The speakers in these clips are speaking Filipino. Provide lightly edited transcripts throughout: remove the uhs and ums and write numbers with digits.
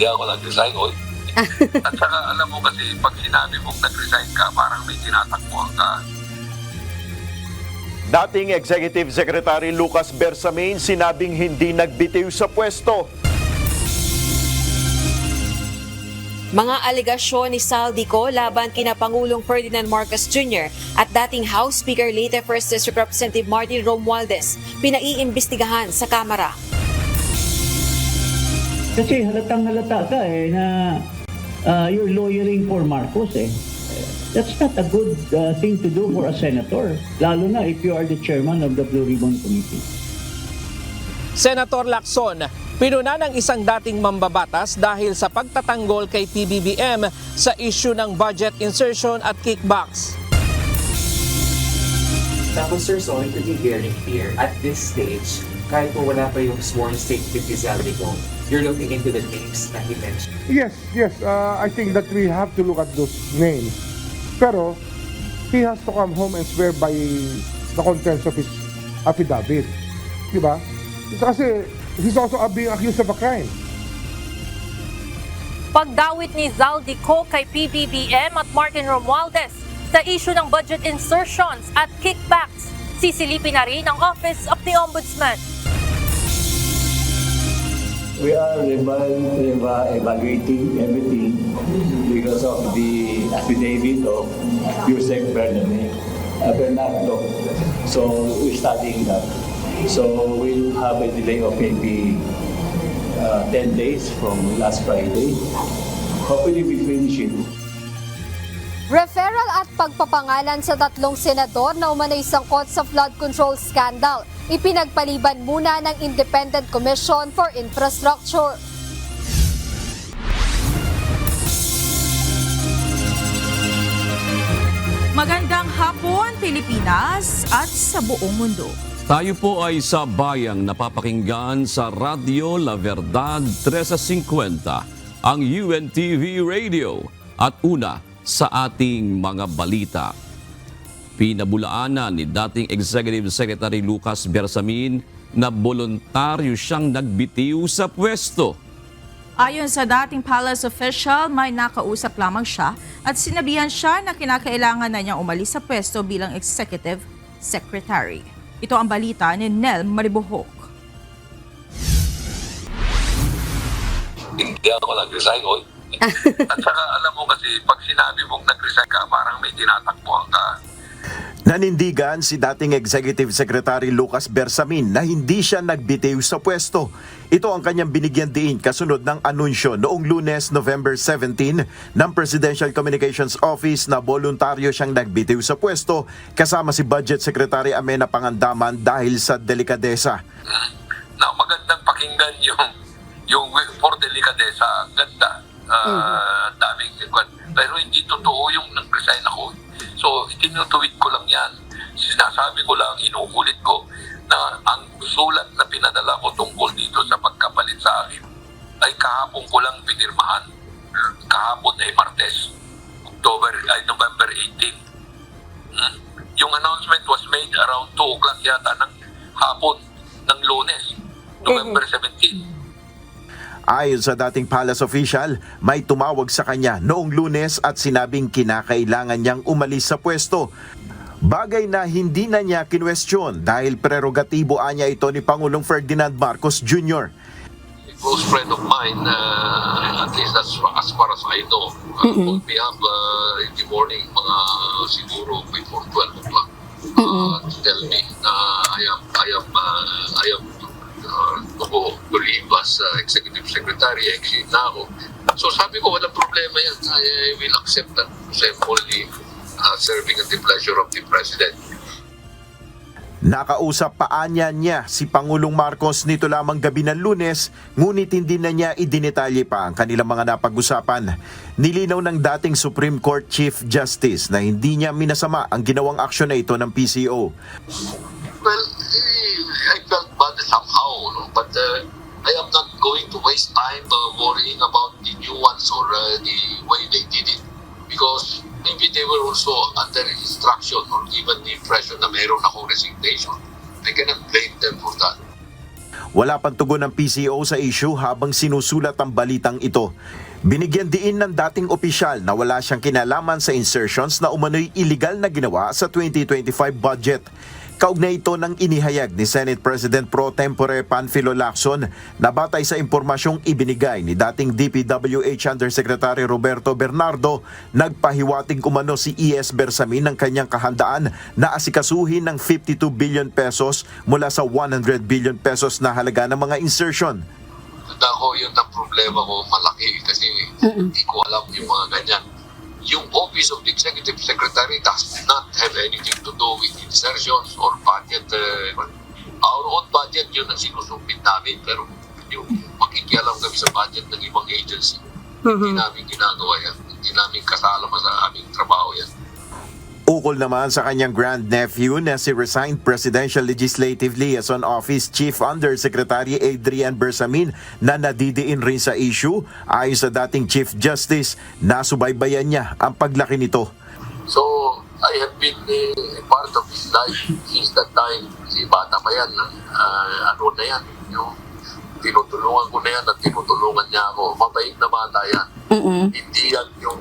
Hindi ako nag-resign, oy. At saka alam mo kasi pag sinabi mong nag-resign ka, parang may tinatakbuhan ka. Dating Executive Secretary Lucas Bersamin sinabing hindi nagbitiw sa pwesto. Mga alegasyon ni Saldico laban kina Pangulong Ferdinand Marcos Jr. at dating House Speaker Leyte 1st District Representative Martin Romualdez pinaiimbestigahan sa Kamara. Kasi halatang-halata ka na you're lawyering for Marcos That's not a good thing to do for a senator, lalo na if you are the chairman of the Blue Ribbon Committee. Senator Lacson, pinuna ng isang dating mambabatas dahil sa pagtatanggol kay PBBM sa issue ng budget insertion at kickbacks. Tapos Sir Sol, to be very clear, at this stage, kahit po wala pa yung sworn statement ni Saldico, you're looking into the names na he mentioned. Yes. I think that we have to look at those names. Pero, he has to come home and swear by the contents of his affidavit. Diba? Kasi, he's also being accused of a crime. Pagdawit ni Saldico kay PBBM at Martin Romualdez sa issue ng budget insertions at kickbacks, sisilipin na rin ang Office of the Ombudsman. We are evaluating everything because of the affidavit of Yusek Bernardo. So we're studying that. So we'll have a delay of maybe 10 days from last Friday. Hopefully we finish it. Referral at pagpapangalan sa 3 senador na umanay sangkot sa flood control scandal. Ipinagpaliban muna ng Independent Commission for Infrastructure. Magandang hapon, Pilipinas at sa buong mundo. Tayo po ay sa bayang napapakinggan sa Radyo La Verdad 1350, ang UNTV Radio at una sa ating mga balita. Pinabulaanan ni dating Executive Secretary Lucas Bersamin na voluntaryo siyang nagbitiw sa pwesto. Ayon sa dating palace official, may nakausap lamang siya at sinabihan siya na kinakailangan na niyang umalis sa pwesto bilang Executive Secretary. Ito ang balita ni Nel Maribohok. Hindi ako nag-resign, oy. At saka alam mo kasi pag sinabi mong nag-resign ka, parang may tinatakbuhan ka. Nanindigan si dating Executive Secretary Lucas Bersamin na hindi siya nagbitiw sa pwesto. Ito ang kanyang binigyan diin kasunod ng anunsyo noong Lunes, November 17 ng Presidential Communications Office na voluntaryo siyang nagbitiw sa pwesto kasama si Budget Secretary Amena Pangandaman dahil sa delikadesa. Na magandang pakinggan yung for delikadesa, ganda. Daming pero hindi totoo yung nag-resign ako. So, itinutuwid ko lang yan. Sinasabi ko lang, inuulit ko na ang sulat na pinadala ko tungkol dito sa pagkapalit sa akin ay kahapon ko lang pinirmahan. Kahapon ay Martes, November 18. Yung announcement was made around 2 o'clock yata ng hapon ng Lunes, November 17. Ayon sa dating palace official, may tumawag sa kanya noong Lunes at sinabing kinakailangan niyang umalis sa pwesto. Bagay na hindi na niya kinwestiyon dahil prerogatibo anya ito ni Pangulong Ferdinand Marcos Jr. A close friend of mine, at least as far as I know, would be up in the morning, mga siguro before 12 o'clock, to tell me na I am to leave as Executive Secretary, exit na ako. So sabi ko, walang problema yan. I will accept that because I'm only serving at the pleasure of the President. Nakausap paanya niya si Pangulong Marcos nito lamang gabi ng Lunes, ngunit hindi na niya idinetalye pa ang kanilang mga napag-usapan. Nilinaw ng dating Supreme Court Chief Justice na hindi niya minasama ang ginawang aksyon na ito ng PCO. Well, I felt bad somehow, no? But I am not going to waste time worrying about the nuance or the way they did it because maybe they were also under instruction or given the impression na mayroon akong resignation. I cannot blame them for that. Wala pang tugon ng PCO sa issue habang sinusulat ang balitang ito. Binigyan diin ng dating opisyal na wala siyang kinalaman sa insertions na umano'y iligal na ginawa sa 2025 budget. Kaugnay ito ng inihayag ni Senate President Pro Tempore Panfilo Lacson na batay sa impormasyong ibinigay ni dating DPWH Undersecretary Roberto Bernardo, nagpahiwatig umano si E.S. Bersamin ng kanyang kahandaan na asikasuhin ng 52 billion pesos mula sa 100 billion pesos na halaga ng mga insertion. Ako, yun ang problema ko malaki kasi hindi ko alam yung mga ganyan. Yung Office of the Executive Secretary does not have anything to do with insertions or budget. Our own budget, yun ang sinusubmit namin. Pero yung makikialam kami sa budget ng ibang agency, hindi namin ginagawa yan. Hindi namin kasalaman sa aming trabaho yan. Ukol naman sa kanyang grandnephew na si resigned Presidential Legislative Liaison Office Chief Undersecretary Adrian Bersamin na nadidiin rin sa issue. Ayon sa dating Chief Justice, nasubaybayan niya ang paglaki nito. So, I have been a part of his life since that time. Kasi bata pa yan. Ano na yan? Yung tinutulungan ko na yan at tinutulungan niya ako. Mabait na bata yan. Hindi yan yung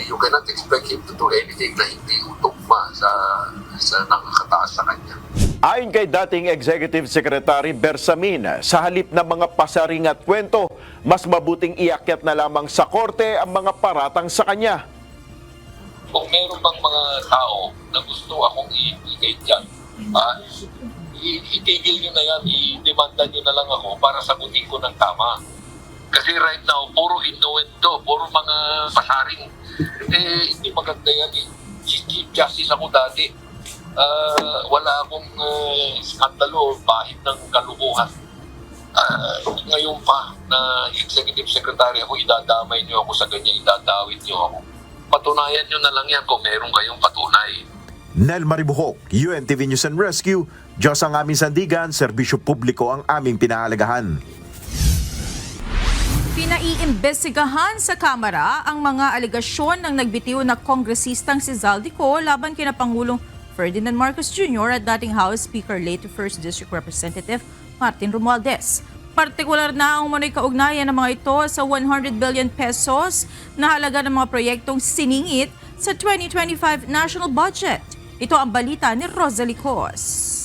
you cannot expect him to do anything na hindi utugma sa nakakataas sa kanya. Ayon kay dating Executive Secretary Bersamin, sa halip na mga pasaring at kwento, mas mabuting iakyat na lamang sa korte ang mga paratang sa kanya. Kung meron bang mga tao na gusto akong i-implicate dyan, itigil nyo na yan, i-demanda nyo na lang ako para sagutin ko ng tama. Kasi right now, puro innuendo, puro mga pasaring. Hindi maganda yan. Chief Justice ako dati. Wala akong skandalo, bahid ng kalukuhan. Ngayon pa, na Executive Secretary ako, idadamay nyo ako sa ganyan, idadawit nyo ako. Patunayan nyo na lang yan kung meron kayong patunay. Nel Maribuhok, UNTV News and Rescue. Diyos ang aming sandigan, serbisyo publiko ang aming pinahalagahan. Pinaiimbestigahan sa Kamara ang mga alegasyon ng nagbitiw na kongresistang si Zaldico laban kina Pangulong Ferdinand Marcos Jr. at dating House Speaker late 1st District Representative Martin Romualdez. Partikular na ang umano'y kaugnayan ng mga ito sa 100 billion pesos na halaga ng mga proyektong siningit sa 2025 national budget. Ito ang balita ni Rosalie Cos.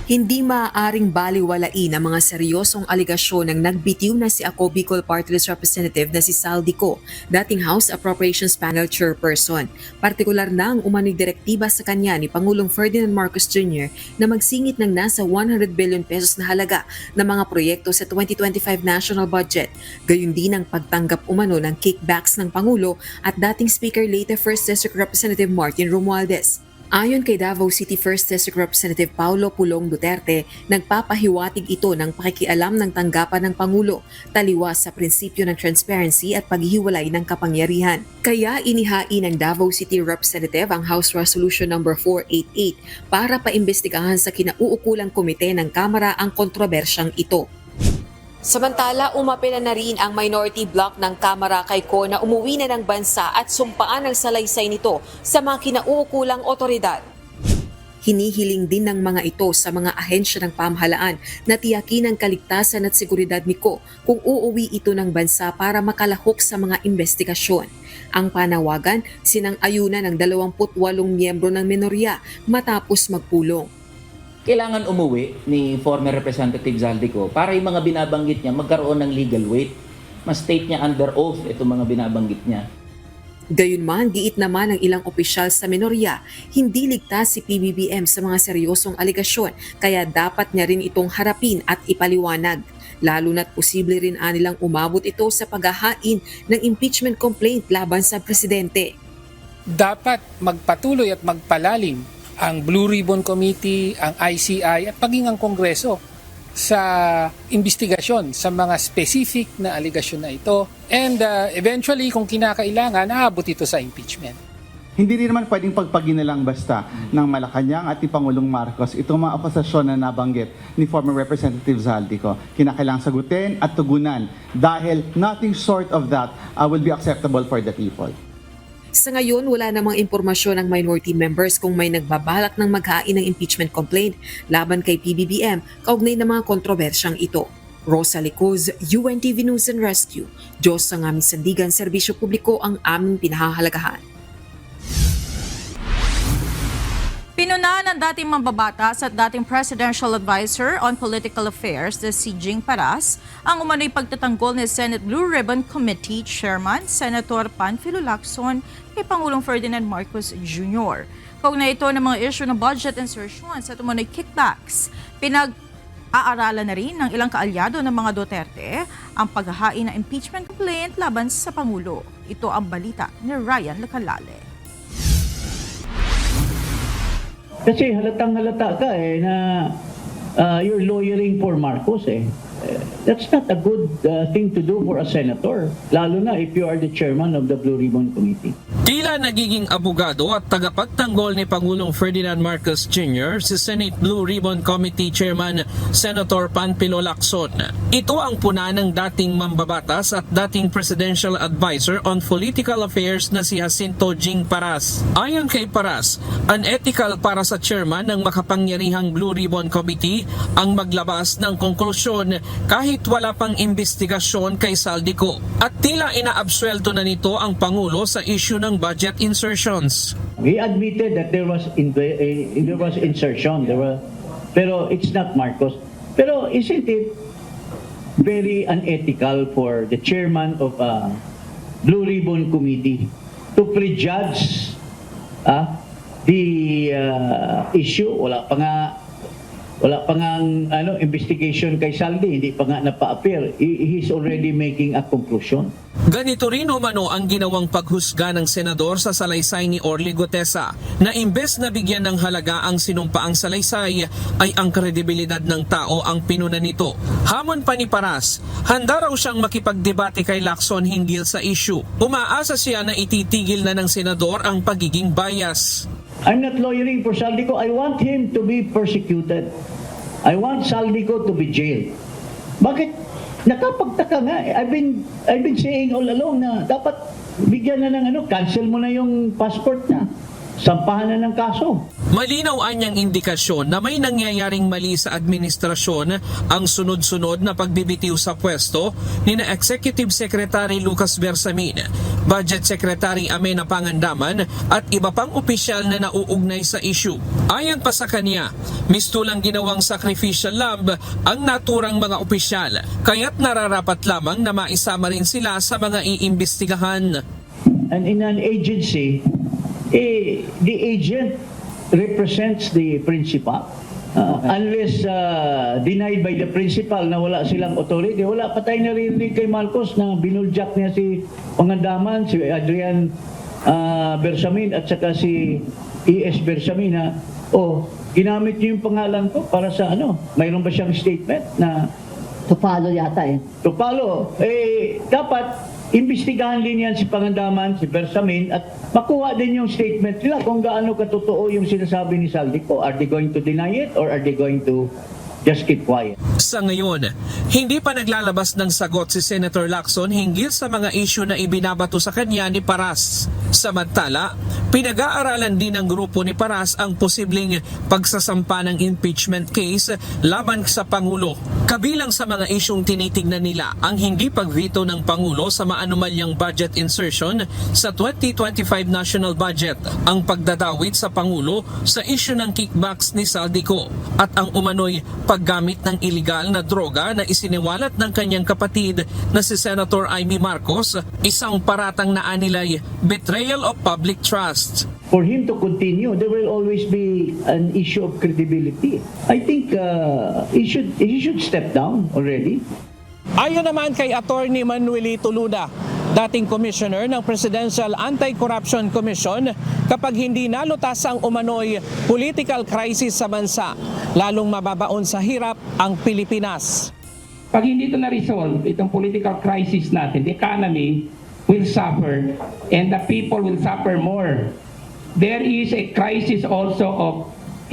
Hindi maaaring baliwalain ang mga seryosong aligasyon ng nagbitiw na si Ako Bicol Party List Representative na si Zaldico, dating House Appropriations Panel Chairperson. Partikular na ang umano'y direktiba sa kanya ni Pangulong Ferdinand Marcos Jr. na magsingit ng nasa 100 billion pesos na halaga ng mga proyekto sa 2025 national budget. Gayon din ang pagtanggap umano ng kickbacks ng Pangulo at dating Speaker late 1st District Representative Martin Romualdez. Ayon kay Davao City 1st District Representative Paulo Pulong Duterte, nagpapahiwatig ito ng pakikialam ng tanggapan ng Pangulo, taliwas sa prinsipyo ng transparency at paghihiwalay ng kapangyarihan. Kaya inihain ng Davao City Representative ang House Resolution No. 488 para paimbestigahan sa kinauukulang komite ng Kamara ang kontrobersyang ito. Samantala, umapela na rin ang minority bloc ng Kamara kay Ko na umuwi na ng bansa at sumpaan ang salaysay nito sa mga kinauukulang otoridad. Hinihiling din ng mga ito sa mga ahensya ng pamahalaan na tiyakin ang kaligtasan at seguridad ni Ko kung uuwi ito ng bansa para makalahok sa mga investigasyon. Ang panawagan, sinang-ayunan ng 28 miyembro ng minorya matapos magpulong. Kailangan umuwi ni former Representative Zaldico para yung mga binabanggit niya magkaroon ng legal weight. Ma-state niya under oath itong mga binabanggit niya. Gayunman, giit naman ng ilang opisyal sa minorya, hindi ligtas si PBBM sa mga seryosong aligasyon kaya dapat niya rin itong harapin at ipaliwanag. Lalo na't posible rin anilang umabot ito sa paghahain ng impeachment complaint laban sa presidente. Dapat magpatuloy at magpalalim ang Blue Ribbon Committee, ang ICI at paging ang Kongreso sa investigasyon sa mga specific na aligasyon na ito. And eventually, kung kinakailangan, aabot ito sa impeachment. Hindi rin naman pwedeng pagpaginalang basta ng Malacanang at ni Pangulong Marcos itong mga akusasyon na nabanggit ni former Representative Zaldico. Kinakailangang sagutin at tugunan dahil nothing short of that will be acceptable for the people. Sa ngayon, wala namang impormasyon ng minority members kung may nagbabalak ng maghain ng impeachment complaint laban kay PBBM kaugnay ng mga kontrobersyang ito. Rosa Licoz, UNTV News and Rescue. Diyos ang aming sandigan, serbisyo publiko ang aming pinahahalagahan. Pinuna ng dating mambabatas at dating Presidential Advisor on Political Affairs na si Jing Paras ang umano'y pagtatanggol ni Senate Blue Ribbon Committee Chairman Senator Panfilo Lacson kay Pangulong Ferdinand Marcos Jr. Kaugnay ito ng mga issue ng budget insertions at umano'y kickbacks. Pinag-aaralan na rin ng ilang kaalyado ng mga Duterte ang paghahain ng impeachment complaint laban sa Pangulo. Ito ang balita ni Ryan Lacalale. Kasi halatang-halata ka na you're lawyering for Marcos That's not a good thing to do for a senator, lalo na if you are the chairman of the Blue Ribbon Committee. Tila nagiging abogado at tagapagtanggol ni Pangulong Ferdinand Marcos Jr. si Senate Blue Ribbon Committee Chairman Senator Panfilo Lacson. Ito ang puna ng dating mambabatas at dating Presidential Advisor on Political Affairs na si Jacinto Jing Paras. Ayon kay Paras, unethical para sa chairman ng makapangyarihang Blue Ribbon Committee ang maglabas ng konklusyon kahit wala pang investigasyon kay Saldico. At tila inaabsuelto na nito ang Pangulo sa issue ng budget insertions. He admitted that there was insertion, pero it's not Marcos. Pero isn't it very unethical for the chairman of a Blue Ribbon Committee to prejudge the issue? Wala pa nga investigation kay Saldi, hindi pa nga napa-appear. He's already making a conclusion. Ganito rin umano ang ginawang paghusga ng senador sa salaysay ni Orly Gutesa na imbes na bigyan ng halaga ang sinumpaang salaysay ay ang kredibilidad ng tao ang pinuna nito. Hamon pa ni Paras, handa raw siyang makipagdebate kay Lacson hinggil sa issue. Umaasa siya na ititigil na ng senador ang pagiging bias. I'm not lawyering for Saldico. I want him to be persecuted. I want Saldico to be jailed. Bakit? Nakapagtaka nga. I've been saying all along na dapat bigyan na ng cancel mo na yung passport na. Sampahan na ng kaso. Malinaw anyang indikasyon na may nangyayaring mali sa administrasyon ang sunod-sunod na pagbibitiw sa pwesto ni na Executive Secretary Lucas Bersamin, Budget Secretary Amena Pangandaman at iba pang opisyal na nauugnay sa issue. Ayon pa sa kanya, mistulang ginawang sacrificial lamb ang naturang mga opisyal, kaya't nararapat lamang na maisama rin sila sa mga iimbestigahan. And in an agency, the agent represents the principal. Unless denied by the principal na wala silang authority, wala pa tayo narinig kay Marcos na binuljak niya si Pangandaman, si Adrian Bersamin at saka si E.S. Bersamin na ginamit niyo yung pangalan ko para sa mayroon ba siyang statement na Tupalo yata Tupalo. Dapat imbestigahan din yan si Pangandaman, si Bersamin at makuha din yung statement nila kung gaano katotoo yung sinasabi ni Saldico. Are they going to deny it or are they going to just keep quiet? Sa ngayon, hindi pa naglalabas ng sagot si Senator Lacson hinggil sa mga issue na ibinabato sa kanya ni Paras. Samantala, pinag-aaralan din ng grupo ni Paras ang posibleng pagsasampa ng impeachment case laban sa Pangulo. Kabilang sa mga isyong tinitingnan nila ang hindi pagveto ng Pangulo sa maanumalyang budget insertion sa 2025 national budget, ang pagdadawit sa Pangulo sa issue ng kickbacks ni Saldico at ang umano'y paggamit ng iligal na droga na isiniwalat ng kanyang kapatid na si Senator Amy Marcos, isang paratang na anilay betrayal of public trust. For him to continue, there will always be an issue of credibility. I think he should step down already. Ayon naman kay Attorney Manuelito Luna, dating commissioner ng Presidential Anti-Corruption Commission, kapag hindi nalutas ang umano'y political crisis sa bansa, lalong mababaon sa hirap ang Pilipinas. Pag hindi ito na-resolve, itong political crisis natin, the economy will suffer and the people will suffer more. There is a crisis also of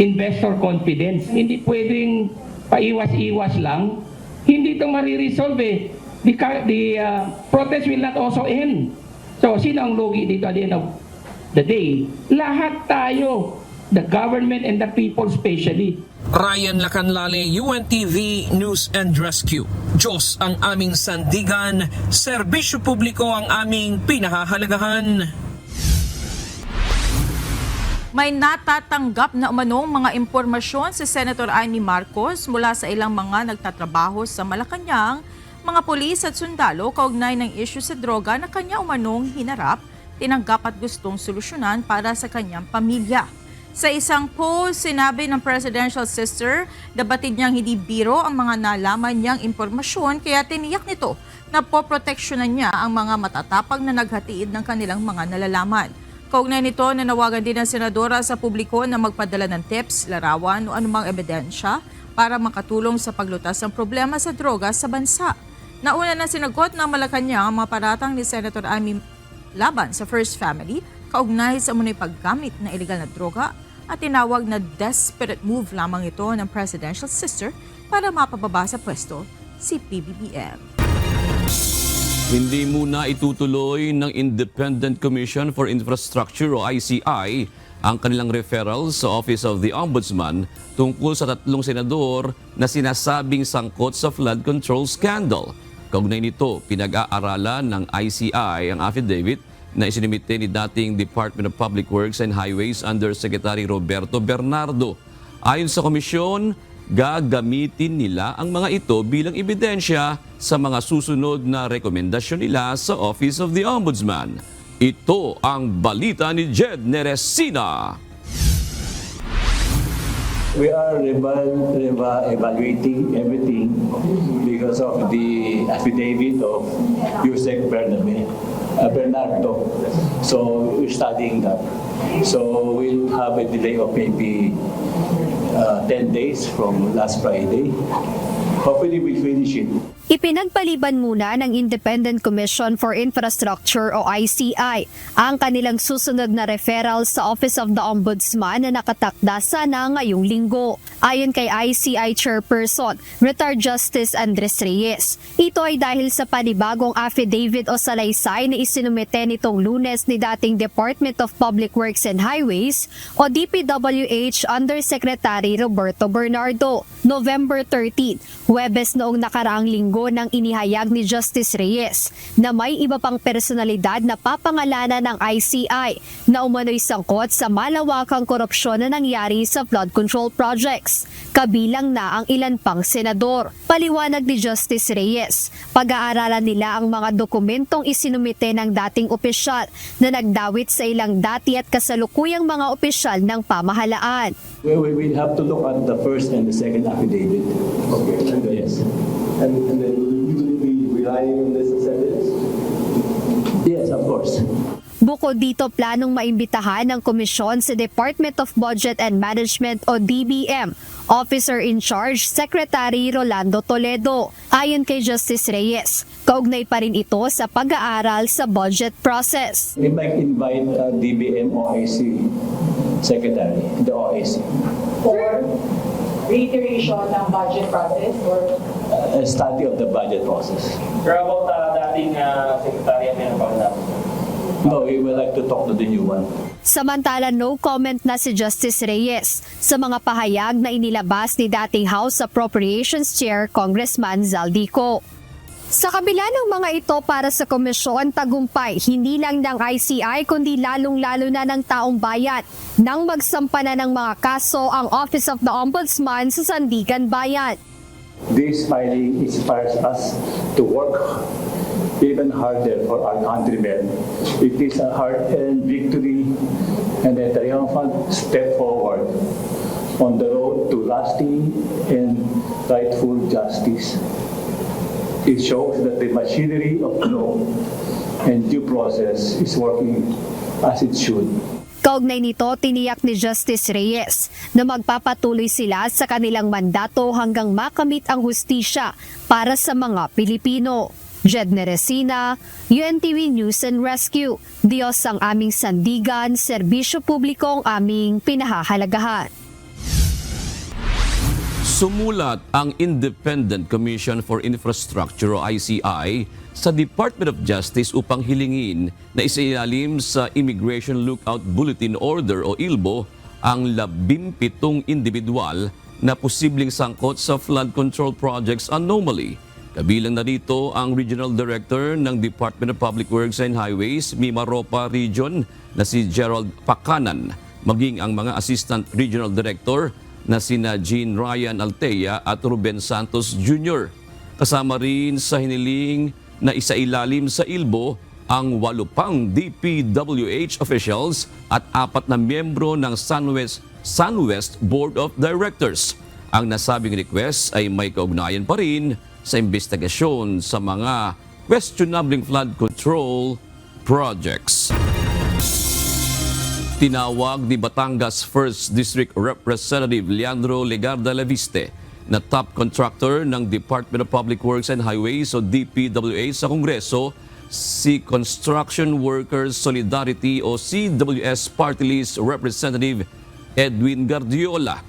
investor confidence. Hindi pwedeng paiwas-iwas lang. Hindi ito mariresolve. The protest will not also end. So, sino ang lugi dito at the end of the day, lahat tayo, the government and the people especially, Ryan Lacanlale, UNTV News and Rescue. Diyos ang aming sandigan, serbisyo publiko ang aming pinahahalagahan. May natatanggap na umanong mga impormasyon si Senator Amy Marcos mula sa ilang mga nagtatrabaho sa Malacanang, mga pulis at sundalo kaugnay ng issue sa droga na kanya umanong hinarap, tinanggap at gustong solusyonan para sa kanyang pamilya. Sa isang post, sinabi ng presidential sister, nabatid niyang hindi biro ang mga nalaman niyang impormasyon kaya tiniyak nito na poproteksyonan niya ang mga matatapang na naghatiid ng kanilang mga nalalaman. Kaugnay nito, nanawagan din ng senadora sa publiko na magpadala ng tips, larawan o anumang ebidensya para makatulong sa paglutas ng problema sa droga sa bansa. Nauna na sinagot ng Malacanang ang mga paratang ni Senator Amy laban sa First Family kaugnay sa umunoy paggamit ng illegal na droga at tinawag na desperate move lamang ito ng presidential sister para mapababa sa pwesto si PBBM. Hindi muna itutuloy ng Independent Commission for Infrastructure o ICI ang kanilang referral sa Office of the Ombudsman tungkol sa 3 senador na sinasabing sangkot sa flood control scandal. Kaugnay nito, pinag-aaralan ng ICI ang affidavit na isinimite ni dating Department of Public Works and Highways Undersecretary Roberto Bernardo. Ayon sa komisyon, gagamitin nila ang mga ito bilang ebidensya sa mga susunod na rekomendasyon nila sa Office of the Ombudsman. Ito ang balita ni Jed Neresina. We are evaluating everything because of the affidavit of Yusek Bernardo. So we're studying that. So we'll have a delay of maybe 10 days from last Friday. Hopefully we'll finish it. Ipinagpaliban muna ng Independent Commission for Infrastructure o ICI ang kanilang susunod na referral sa Office of the Ombudsman na nakatakda sana ngayong linggo. Ayon kay ICI Chairperson, Retired Justice Andres Reyes, ito ay dahil sa panibagong affidavit o salaysay na isinumite nitong Lunes ni dating Department of Public Works and Highways o DPWH Undersecretary Roberto Bernardo. November 13, Huwebes noong nakaraang linggo nang inihayag ni Justice Reyes na may iba pang personalidad na papangalanan ng ICI na umano'y sangkot sa malawakang korupsyon na nangyari sa flood control projects, kabilang na ang ilan pang senador. Paliwanag ni Justice Reyes, pag-aaralan nila ang mga dokumentong isinumite ng dating opisyal na nagdawit sa ilang dati at kasalukuyang mga opisyal ng pamahalaan. We will have to look at the first and the second affidavit. Okay. Yes. And then will you be relying on this as evidence? Yes, of course. Bukod dito, planong maimbitahan ng komisyon sa Department of Budget and Management o DBM, Officer in Charge Secretary Rolando Toledo. Ayon kay Justice Reyes, kaugnay pa rin ito sa pag-aaral sa budget process. We might invite DBM OIC Secretary, the OIC. For reiteration ng budget process or A study of the budget process. Pero about dating secretary at meron pa rin natin? No, we would like to talk to the new one. Samantala, no comment na si Justice Reyes sa mga pahayag na inilabas ni dating House Appropriations Chair Congressman Zaldico. Sa kabila ng mga ito para sa komisyon, tagumpay hindi lang ng ICI kundi lalong-lalo na ng taong bayan nang magsampa na ng mga kaso ang Office of the Ombudsman sa Sandigan Bayan. This filing inspires us to work even harder for our countrymen. It is a hard-earned victory and a triumphant step forward on the road to lasting and rightful justice. It shows that the machinery of law and due process is working as it should. Kaugnay nito, tiniyak ni Justice Reyes na magpapatuloy sila sa kanilang mandato hanggang makamit ang hustisya para sa mga Pilipino. Jed Neresina, UNTV News and Rescue. Diyos ang aming sandigan, serbisyo publiko ang aming pinahahalagahan. Sumulat ang Independent Commission for Infrastructure o ICI sa Department of Justice upang hilingin na isailalim sa Immigration Lookout Bulletin Order o ILBO ang 17 individual na posibleng sangkot sa flood control projects anomaly. Kabilang na dito ang Regional Director ng Department of Public Works and Highways, Mimaropa Region na si Gerald Pacanan, maging ang mga Assistant Regional Director na sina Jean Ryan Altea at Ruben Santos Jr. Kasama rin sa hiniling na isailalim sa ILBO ang 8 pang DPWH officials at 4 na miyembro ng SunWest Board of Directors. Ang nasabing request ay may kaugnayan pa rin sa investigasyon sa mga questionable flood control projects. Tinawag ni Batangas 1st District Representative Leandro Legarda Leviste na top contractor ng Department of Public Works and Highways o DPWH sa Kongreso si Construction Workers Solidarity o CWS Party List Representative Edwin Gardiola.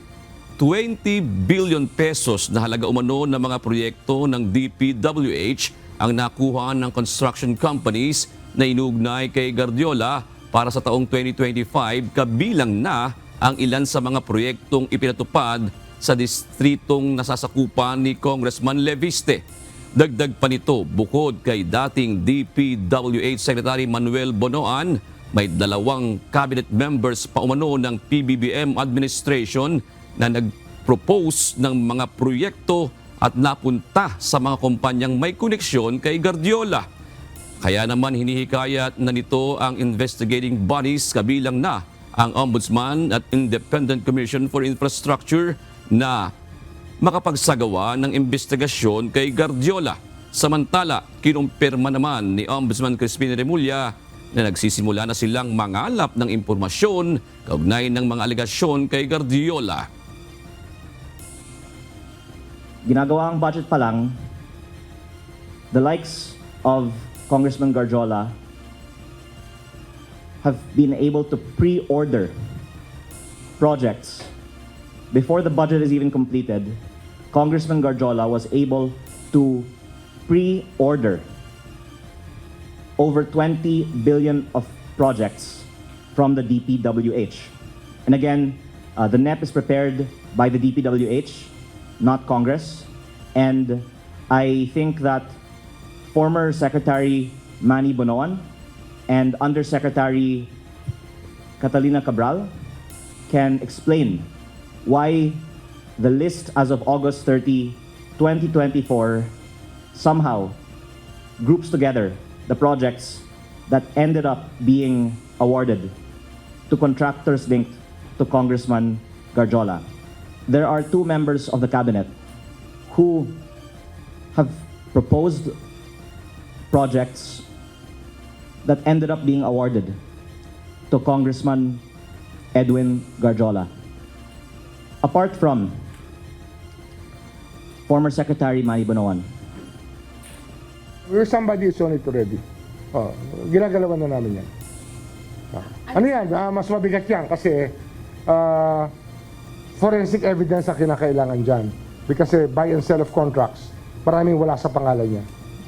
20 billion pesos na halaga umano ng mga proyekto ng DPWH ang nakuha ng construction companies na inugnay kay Gardiola para sa taong 2025, kabilang na ang ilan sa mga proyektong ipinatupad sa distritong nasasakupan ni Congressman Leviste. Dagdag pa nito, bukod kay dating DPWH Secretary Manuel Bonoan, may 2 cabinet members pa umano ng PBBM administration na nag-propose ng mga proyekto at napunta sa mga kumpanyang may koneksyon kay Gardiola. Kaya naman hinihikayat na nito ang investigating bodies kabilang na ang Ombudsman at Independent Commission for Infrastructure na makapagsagawa ng investigasyon kay Gardiola. Samantala, kinumpirma naman ni Ombudsman Crispin Remulla na nagsisimula na silang mangalap ng impormasyon kaugnay ng mga alegasyon kay Gardiola. Ginagawa ang budget pa lang, the likes of Congressman Gardiola have been able to pre-order projects. Before the budget is even completed, Congressman Gardiola was able to pre-order over 20 billion of projects from the DPWH. And again, the NEP is prepared by the DPWH, not Congress. And I think that former Secretary Manny Bonoan and Undersecretary Catalina Cabral can explain why the list as of August 30, 2024 somehow groups together the projects that ended up being awarded to contractors linked to Congressman Gardiola. There are 2 members of the cabinet who have proposed projects that ended up being awarded to Congressman Edwin Gardiola. Apart from former Secretary Manny Bonoan. Somebody is on it already. Ginagalawan na namin yan. Ano yan? Mas mabigat yan kasi forensic evidence ang kinakailangan dyan. Because buy and sell of contracts, maraming wala sa pangalan niya.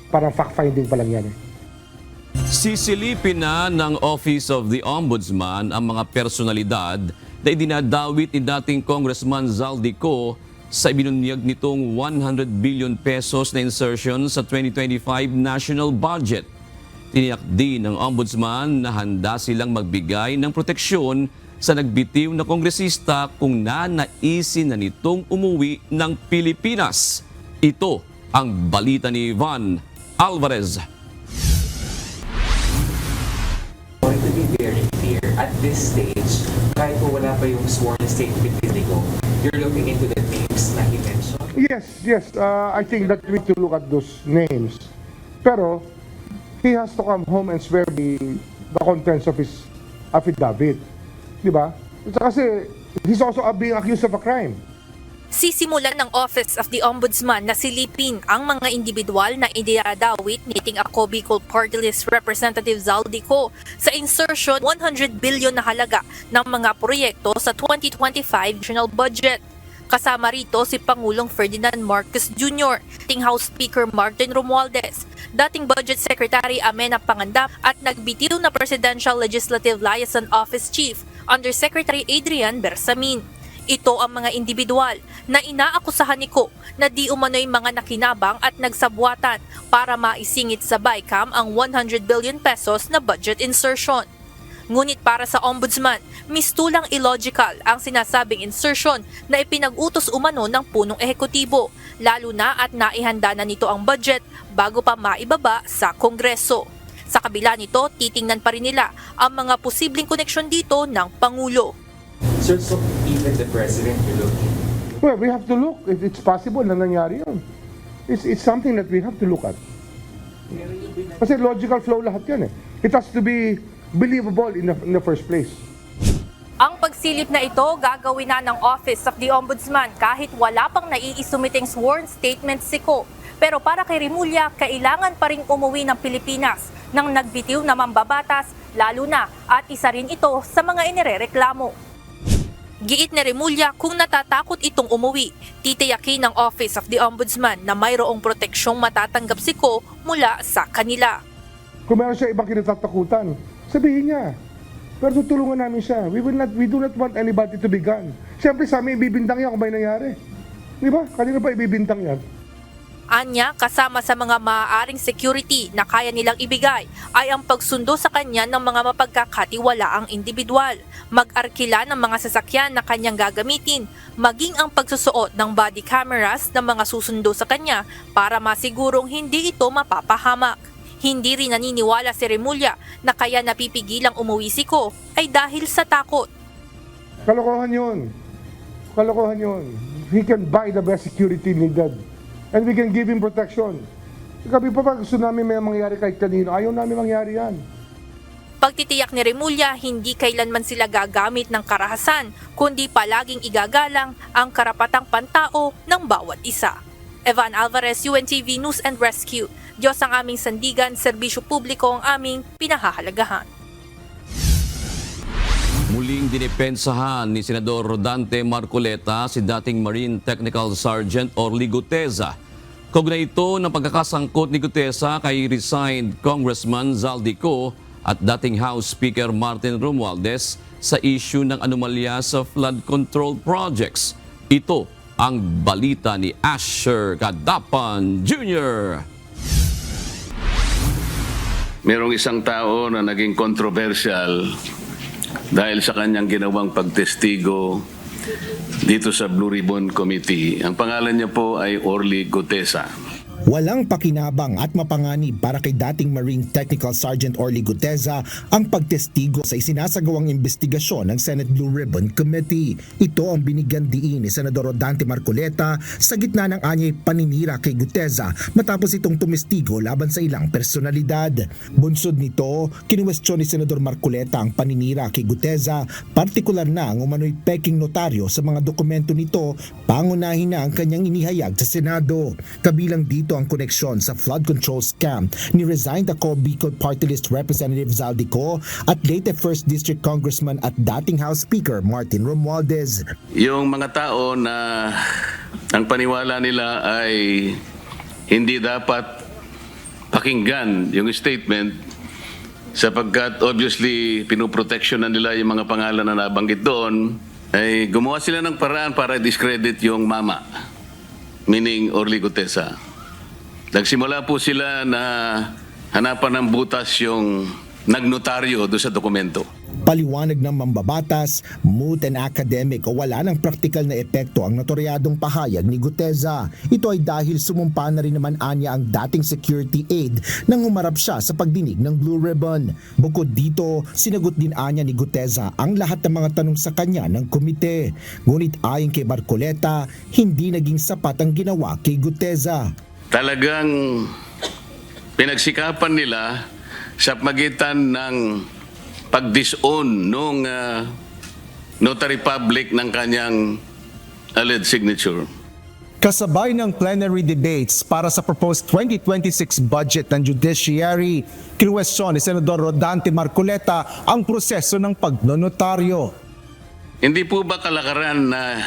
Parang fact-finding pa lang yan. Sisilipin na ng Office of the Ombudsman ang mga personalidad na idinadawit ni dating Congressman Zaldico sa ibinunyag nitong 100 billion pesos na insertion sa 2025 national budget. Tiniyak din ng Ombudsman na handa silang magbigay ng proteksyon sa nagbitiw na kongresista kung nanaisin na nitong umuwi ng Pilipinas. Ito ang balita ni Ivan Alvarez. Going to be very clear, at this stage, kahit po wala pa yung sworn statement ni Nico, you're looking into the names na he mentioned? Yes. I think that we need to look at those names. Pero, he has to come home and swear the contents of his affidavit. Diba? Kasi, he's also being accused of a crime. Sisimulan ng Office of the Ombudsman na silipin ang mga individual na idinadawit niting ako Bicol Party List Representative Zaldico sa insertion 100 billion na halaga ng mga proyekto sa 2025 national budget. Kasama rito si Pangulong Ferdinand Marcos Jr., dating House Speaker Martin Romualdez, dating Budget Secretary Amena Pangandap at nagbitiw na Presidential Legislative Liaison Office Chief Undersecretary Adrian Bersamin. Ito ang mga individual na inaakusahan ni Ko na di umano'y mga nakinabang at nagsabwatan para maisingit sa BICAM ang 100 billion pesos na budget insertion. Ngunit para sa Ombudsman, mistulang illogical ang sinasabing insertion na ipinag-utos umano ng punong ehekutibo, lalo na at naihanda na nito ang budget bago pa maibaba sa Kongreso. Sa kabila nito, titingnan pa rin nila ang mga posibleng koneksyon dito ng Pangulo. Sir, so even the President will look in. Well, we have to look if it's possible na nangyari yun. It's something that we have to look at. Kasi logical flow lahat yan eh. It has to be believable in the first place. Ang pagsilip na ito gagawin na ng Office of the Ombudsman kahit wala pang naiisumiting sworn statement si Ko. Pero para kay Remulla, kailangan pa ring umuwi ng Pilipinas nang nagbitiw na mambabatas, lalo na at isa rin ito sa mga inirereklamo. Giit ni Remulla kung natatakot itong umuwi, titiyakin ng Office of the Ombudsman na mayroong proteksyong matatanggap si Ko mula sa kanila. Kung meron siya ibang kinatatakutan, sabihin niya. Pero tutulungan namin siya. We do not want anybody to be gone. Siyempre sa amin, ibibintang yan kung may nangyari. Di ba? Kanina pa ibibintang yan. Anya, kasama sa mga maaaring security na kaya nilang ibigay ay ang pagsundo sa kanya ng mga mapagkakatiwalaang individual, mag-arkila ng mga sasakyan na kanyang gagamitin, maging ang pagsusuot ng body cameras ng mga susundo sa kanya para masigurong hindi ito mapapahamak. Hindi rin naniniwala si Remulla na kaya napipigilang umuwi si Ko ay dahil sa takot. Kalokohan yun. Kalokohan yun. He can buy the best security needed. And we can give him protection. Kami pa gusto namin may mangyari kahit kanino. Ayaw namin mangyari yan. Pagtitiyak ni Remulla, hindi kailanman sila gagamit ng karahasan, kundi palaging igagalang ang karapatang pantao ng bawat isa. Evan Alvarez, UNTV News and Rescue. Diyos ang aming sandigan, serbisyo publiko ang aming pinahahalagahan. Muling dinipensahan ni Senador Rodante Marcoleta si dating Marine Technical Sergeant Orly Guteza. Kaugnay ito ng pagkakasangkot ni Guteza kay resigned Congressman Zaldico at dating House Speaker Martin Romualdez sa issue ng anomalya sa flood control projects. Ito ang balita ni Asher Cadapan Jr. Merong isang tao na naging controversial dahil sa kanyang ginawang pagtestigo dito sa Blue Ribbon Committee. Ang pangalan niya po ay Orly Guteza. Walang pakinabang at mapanganib para kay dating Marine Technical Sergeant Orly Guteza ang pagtestigo sa isinasagawang investigasyon ng Senate Blue Ribbon Committee. Ito ang binigyan diin ni Senador Rodante Marcoleta sa gitna ng anyay paninira kay Guteza matapos itong tumestigo laban sa ilang personalidad. Bunsod nito, kinuwestiyon ni Senador Marcoleta ang paninira kay Guteza, partikular na ang umano'y peking notaryo sa mga dokumento nito, pangunahin na ang kanyang inihayag sa Senado. Kabilang dito ang koneksyon sa flood control scam ni resigned ako Bicol Party List Representative Zaldico at late 1st District Congressman at dating House Speaker Martin Romualdez. Yung mga tao na ang paniwala nila ay hindi dapat pakinggan yung statement sapagkat obviously pinoproteksyonan nila yung mga pangalan na nabanggit doon, ay gumawa sila ng paraan para discredit yung mama, meaning Orly Guteza. Nagsimula po sila na hanapan ng butas yung nagnotaryo doon sa dokumento. Paliwanag ng mambabatas, moot and academic o wala ng praktikal na epekto ang notoryadong pahayag ni Guteza. Ito ay dahil sumumpa na rin naman anya ang dating security aide nang humarap siya sa pagdinig ng Blue Ribbon. Bukod dito, sinagot din anya ni Guteza ang lahat ng mga tanong sa kanya ng komite. Ngunit ayon kay Marcoleta, hindi naging sapat ang ginawa kay Guteza. Talagang pinagsikapan nila sa pagitan ng pag-disown nung notary public ng kanyang alleged signature. Kasabay ng plenary debates para sa proposed 2026 budget ng Judiciary, kinuwestiyon ni Senador Rodante Marcoleta ang proseso ng pagnonotaryo. Hindi po ba kalakaran na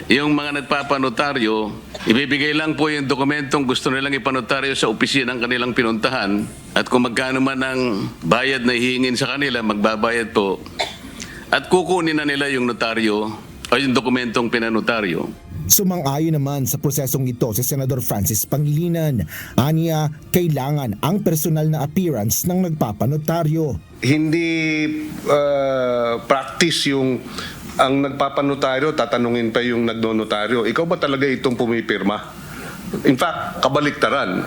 yung mga nagpapanotaryo, ibibigay lang po yung dokumentong gusto nilang ipanotaryo sa opisina ng kanilang pinuntahan at kung magkano man ang bayad na hihingin sa kanila, magbabayad po at kukunin na nila yung notaryo o yung dokumentong pinanotaryo. Sumang-ayon naman sa prosesong ito si Senador Francis Pangilinan. Aniya, kailangan ang personal na appearance ng nagpapanotaryo. Hindi practice yung ang nagpapanotaryo, tatanungin pa yung nagnonotaryo, ikaw ba talaga itong pumipirma? In fact, kabaliktaran.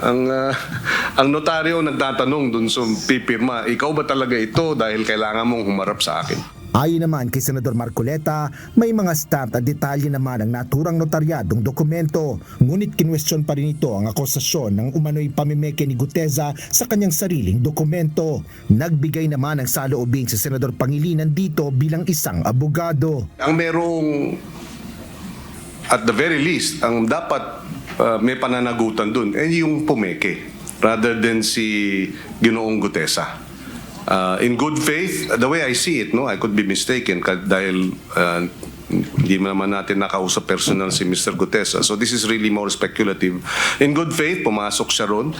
Ang notaryo nagtatanong dun sa pipirma, ikaw ba talaga ito dahil kailangan mong humarap sa akin? Ayon naman kay Senador Marcoleta, may mga stamp at detalye naman ang naturang notaryadong dokumento. Ngunit kinwestiyon pa rin ito ang akusasyon ng umano'y pamimeke ni Guteza sa kanyang sariling dokumento. Nagbigay naman ng saloobin si Senador Pangilinan dito bilang isang abogado. Ang merong, at the very least, ang dapat may pananagutan dun, yung pumeke rather than si Ginoong Guteza. In good faith, the way I see it, I could be mistaken dahil hindi naman natin nakausap personal si Mr. Guteza. So this is really more speculative. In good faith, pumasok siya ron.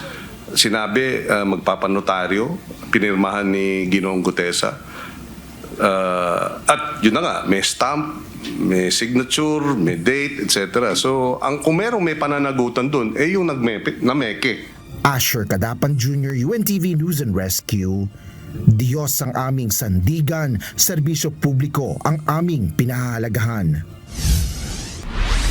Sinabi, magpapanotaryo, pinirmahan ni Ginoong Guteza. At yun na nga, may stamp, may signature, may date, etc. So kung merong may pananagutan dun, yung nameke. Asher Kadapan Jr., UNTV News and Rescue. Diyos ang aming sandigan, serbisyo publiko ang aming pinahahalagahan.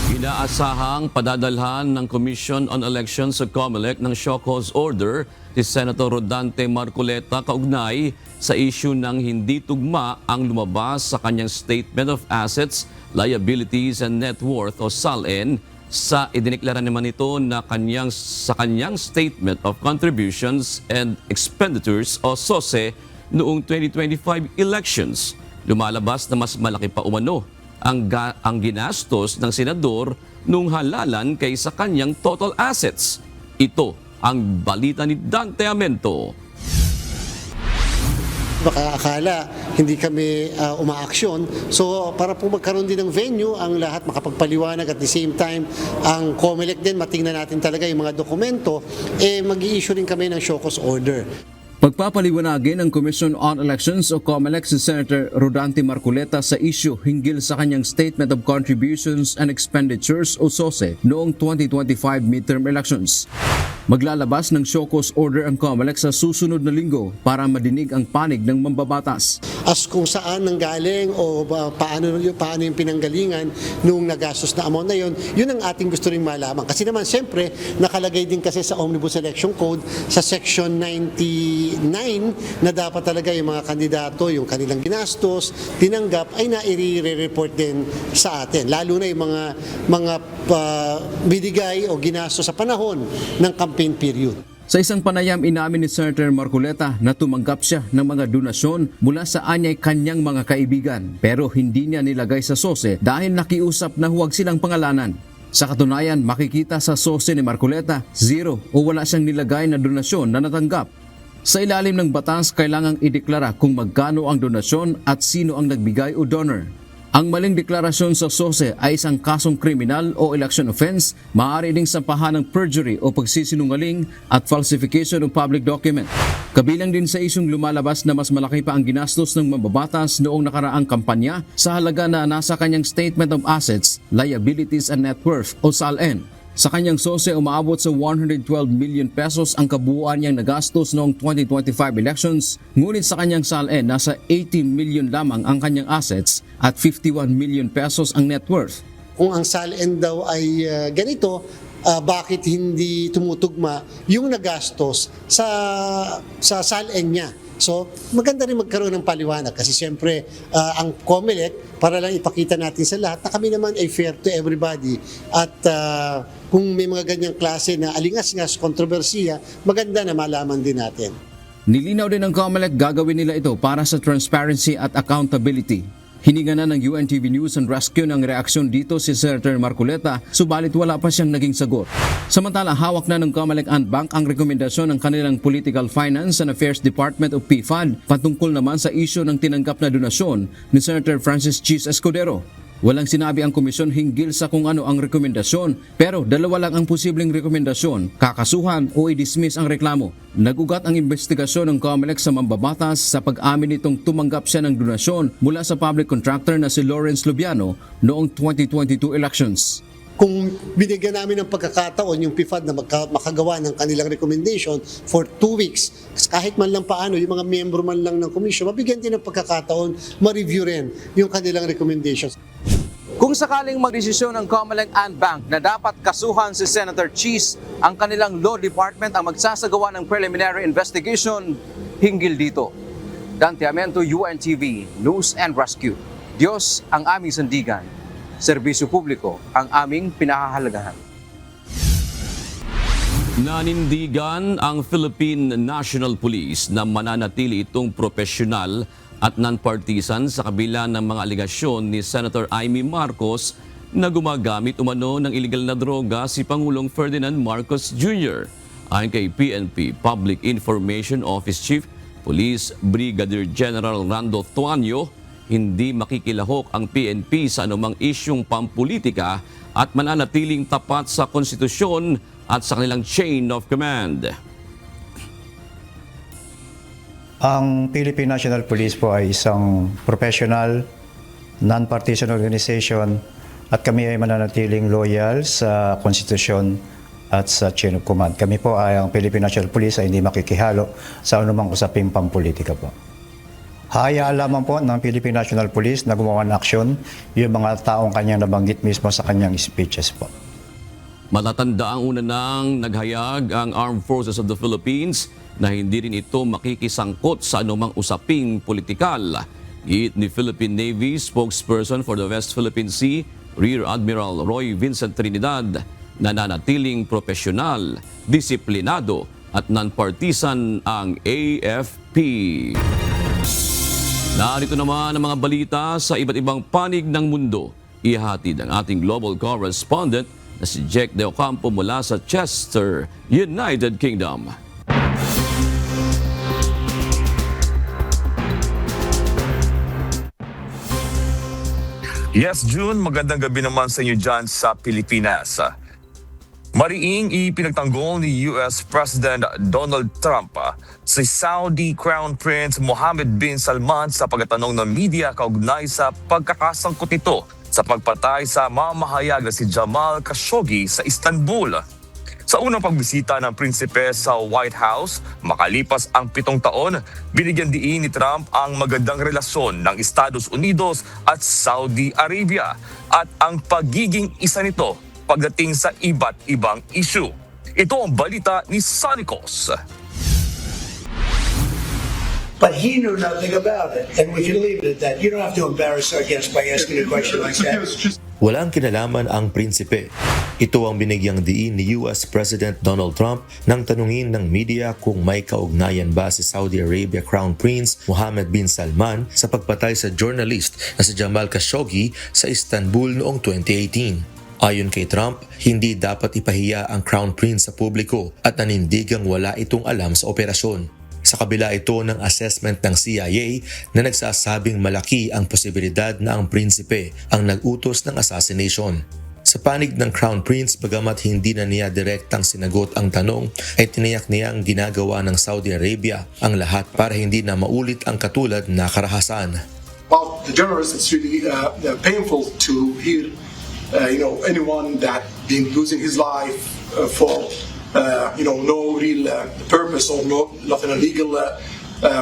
Inaasahang padadalhan ng Commission on Elections sa COMELEC ng show cause order si Senator Rodante Marcoleta kaugnay sa issue ng hindi tugma ang lumabas sa kanyang Statement of Assets, Liabilities and Net Worth o SALN sa idineklara naman ito na sa kanyang Statement of Contributions and Expenditures o SOSE noong 2025 elections. Lumalabas na mas malaki pa umano ang ginastos ng senador nung halalan kaysa kanyang total assets. Ito ang balita ni Dante Amento. Baka akala hindi kami umaaksyon. So para po magkaroon din ng venue, ang lahat makapagpaliwanag at the same time, ang COMELEC din, matingnan natin talaga yung mga dokumento, mag-i-issue rin kami ng show cause order. Pagpapaliwanagin ng Commission on Elections o COMELEC si Senator Rodante Marcoleta sa issue hinggil sa kanyang Statement of Contributions and Expenditures o SOSE noong 2025 midterm elections. Maglalabas ng show cause order ang COMELEC sa susunod na linggo para madinig ang panig ng mambabatas. As kung saan nanggaling o paano yung pinanggalingan nung nagastos na amount na yun ang ating gusto rin malaman. Kasi naman siyempre nakalagay din kasi sa Omnibus Election Code sa Section 99 na dapat talaga yung mga kandidato, yung kanilang ginastos, tinanggap ay naire-report din sa atin. Lalo na yung mga binigay o ginastos sa panahon ng campaign period. Sa isang panayam, inamin ni Senator Marcoleta na tumanggap siya ng mga donasyon mula sa anyay kanyang mga kaibigan pero hindi niya nilagay sa SOSE dahil nakiusap na huwag silang pangalanan. Sa katunayan, makikita sa SOSE ni Marcoleta, zero o wala siyang nilagay na donasyon na natanggap. Sa ilalim ng batas, kailangang ideklara kung magkano ang donasyon at sino ang nagbigay o donor. Ang maling deklarasyon sa SOSE ay isang kasong kriminal o election offense, maaari ding sampahan ng perjury o pagsisinungaling at falsification of public document. Kabilang din sa isyong lumalabas na mas malaki pa ang ginastos ng mambabatas noong nakaraang kampanya sa halaga na nasa kanyang Statement of Assets, Liabilities and Net Worth o SALN. Sa kanyang SOSE, umaabot sa 112 million pesos ang kabuuan niyang nagastos noong 2025 elections, ngunit sa kanyang SALN, nasa 80 million lamang ang kanyang assets at 51 million pesos ang net worth. Kung ang SALN daw ay ganito, bakit hindi tumutugma yung nagastos sa SALN niya? So, maganda rin magkaroon ng paliwanag kasi siyempre ang COMELEC, para lang ipakita natin sa lahat na kami naman ay fair to everybody at kung may mga ganyang klase na alingas-ngas, kontrobersiya, maganda na malaman din natin. Nilinaw din ng COMELEC gagawin nila ito para sa transparency at accountability. Hininga na ng UNTV News and Rescue ng reaksyon dito si Senator Marcoleta, subalit wala pa siyang naging sagot. Samantala, hawak na ng Comelec and Bank ang rekomendasyon ng kanilang Political Finance and Affairs Department of PFAD patungkol naman sa isyu ng tinanggap na donasyon ni Senator Francis Cheese Escudero. Walang sinabi ang komisyon hinggil sa kung ano ang rekomendasyon, pero dalawa lang ang posibleng rekomendasyon, kakasuhan o i-dismiss ang reklamo. Nagugat ang investigasyon ng Comelec sa mambabatas sa pag-amin nitong tumanggap siya ng donasyon mula sa public contractor na si Lawrence Lubiano noong 2022 elections. Kung binigyan namin ng pagkakataon yung PFAD na makagawa ng kanilang recommendation for 2 weeks, kahit man lang paano, yung mga miyembro man lang ng komisyon, mabigyan din ng pagkakataon, ma-review rin yung kanilang recommendations. Kung sakaling magdesisyon ng Comelec and Bank na dapat kasuhan si Senator Cheese, ang kanilang law department ang magsasagawa ng preliminary investigation hinggil dito. Dante Amento, UNTV, News and Rescue. Diyos ang aming sandigan. Serbisyo publiko ang aming pinahahalagahan. Nanindigan ang Philippine National Police na mananatili itong profesional at non-partisan sa kabila ng mga aligasyon ni Senator Amy Marcos na gumagamit umano ng illegal na droga si Pangulong Ferdinand Marcos Jr. Ayon kay PNP Public Information Office Chief Police Brigadier General Rando Tuanyo, hindi makikilahok ang PNP sa anumang isyong pampolitika at mananatiling tapat sa konstitusyon at sa kanilang chain of command. Ang Philippine National Police po ay isang professional, non-partisan organization at kami ay mananatiling loyal sa konstitusyon at sa chain of command. Kami po ay ang Philippine National Police ay hindi makikihalo sa anumang usaping pampolitika po. Hayaan lamang po ng Philippine National Police na gumawa ng aksyon yung mga taong kanyang nabanggit mismo sa kanyang speeches po. Matatanda ang una nang naghayag ang Armed Forces of the Philippines na hindi rin ito makikisangkot sa anumang usaping politikal. Giit ni Philippine Navy spokesperson for the West Philippine Sea, Rear Admiral Roy Vincent Trinidad, na nanatiling profesional, disiplinado at non-partisan ang AFP. Narito naman ang mga balita sa iba't ibang panig ng mundo. Ihatid ang ating global correspondent na si Jack De Ocampo mula sa Chester, United Kingdom. Yes, June, magandang gabi naman sa inyo dyan sa Pilipinas. Mariing ipinagtanggol ni US President Donald Trump si Saudi Crown Prince Mohammed bin Salman sa pagtatanong ng media kaugnay sa pagkakasangkot nito sa pagpatay sa mamahayag na si Jamal Khashoggi sa Istanbul. Sa unang pagbisita ng prinsipe sa White House, makalipas ang 7 taon, binigyan diin ni Trump ang magandang relasyon ng Estados Unidos at Saudi Arabia at ang pagiging isa nito pagdating sa iba't ibang issue. Ito ang balita ni Sonny Cos. But he knew nothing about it, and we can leave it at that. You don't have to embarrass our guest by asking a question like that. Walang kinalaman ang prinsipe. Ito ang binigyang diin ni US President Donald Trump nang tanungin ng media kung may kaugnayan ba si Saudi Arabia Crown Prince Mohammed bin Salman sa pagpatay sa journalist na si Jamal Khashoggi sa Istanbul noong 2018. Ayon kay Trump, hindi dapat ipahiya ang Crown Prince sa publiko at nanindigang wala itong alam sa operasyon. Sa kabila ito ng assessment ng CIA na nagsasabing malaki ang posibilidad na ang prinsipe ang nag-utos ng assassination. Sa panig ng Crown Prince, bagamat hindi na niya direktang sinagot ang tanong, ay tiniyak niyang ginagawa ng Saudi Arabia ang lahat para hindi na maulit ang katulad na karahasan. Well, the journalists, it's really painful to hear anyone that been losing his life for no real purpose or nothing illegal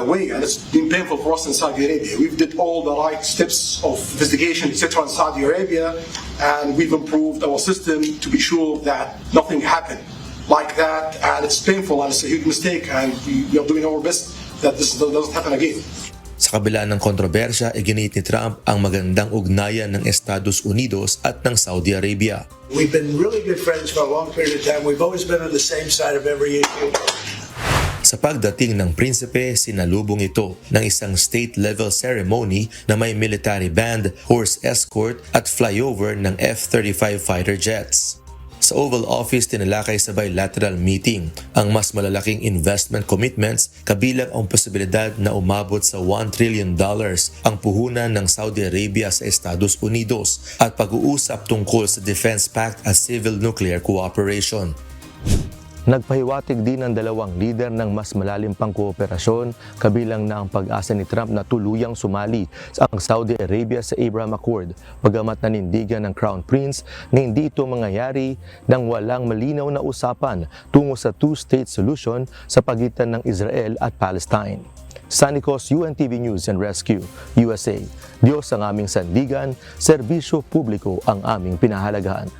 way, and it's been painful for us in Saudi Arabia. We've did all the right steps of investigation, etc. in Saudi Arabia, and we've improved our system to be sure that nothing happened like that, and it's painful and it's a huge mistake, and we are doing our best that this doesn't happen again. Sa kabila ng kontrobersya, iginit ni Trump ang magandang ugnayan ng Estados Unidos at ng Saudi Arabia. We've been really good friends for a long period of time. We've always been on the same side of every issue. Sa pagdating ng prinsipe, sinalubong ito ng isang state-level ceremony na may military band, horse escort at flyover ng F-35 fighter jets. Sa Oval Office, tinalakay sa bilateral meeting ang mas malalaking investment commitments kabilang ang posibilidad na umabot sa $1 trillion ang puhunan ng Saudi Arabia sa Estados Unidos at pag-uusap tungkol sa Defense Pact at Civil Nuclear Cooperation. Nagpahiwatig din ang dalawang lider ng mas malalim pang kooperasyon, kabilang na ang pag-asa ni Trump na tuluyang sumali ang Saudi Arabia sa Abraham Accord, bagamat nanindigan ng Crown Prince na hindi ito mangyayari nang walang malinaw na usapan tungo sa two-state solution sa pagitan ng Israel at Palestine. Sanikos, UNTV News and Rescue, USA. Diyos ang aming sandigan, serbisyo publiko ang aming pinahalagahan.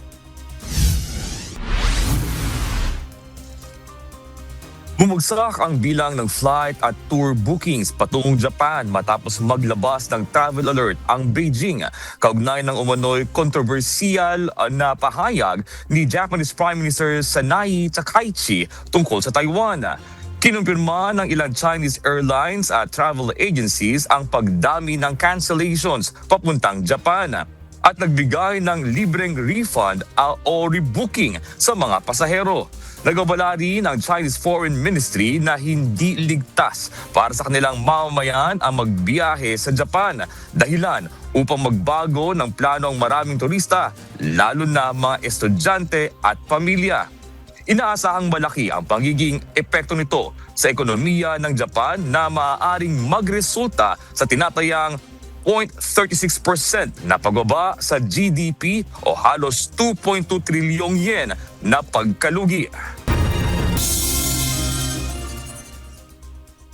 Bumagsak ang bilang ng flight at tour bookings patungong Japan matapos maglabas ng travel alert ang Beijing kaugnay ng umano'y kontrobersyal na pahayag ni Japanese Prime Minister Sanae Takaichi tungkol sa Taiwan. Kinumpirma ng ilang Chinese airlines at travel agencies ang pagdami ng cancellations papuntang Japan at nagbigay ng libreng refund o rebooking sa mga pasahero. Nagabala rin ang Chinese Foreign Ministry na hindi ligtas para sa kanilang mamamayan ang magbiyahe sa Japan, dahilan upang magbago ng plano ang maraming turista, lalo na mga estudyante at pamilya. Inaasahang malaki ang pagiging epekto nito sa ekonomiya ng Japan na maaaring magresulta sa tinatayang 0.36% na pagbaba sa GDP o halos 2.2 trilyong yen na pagkalugi.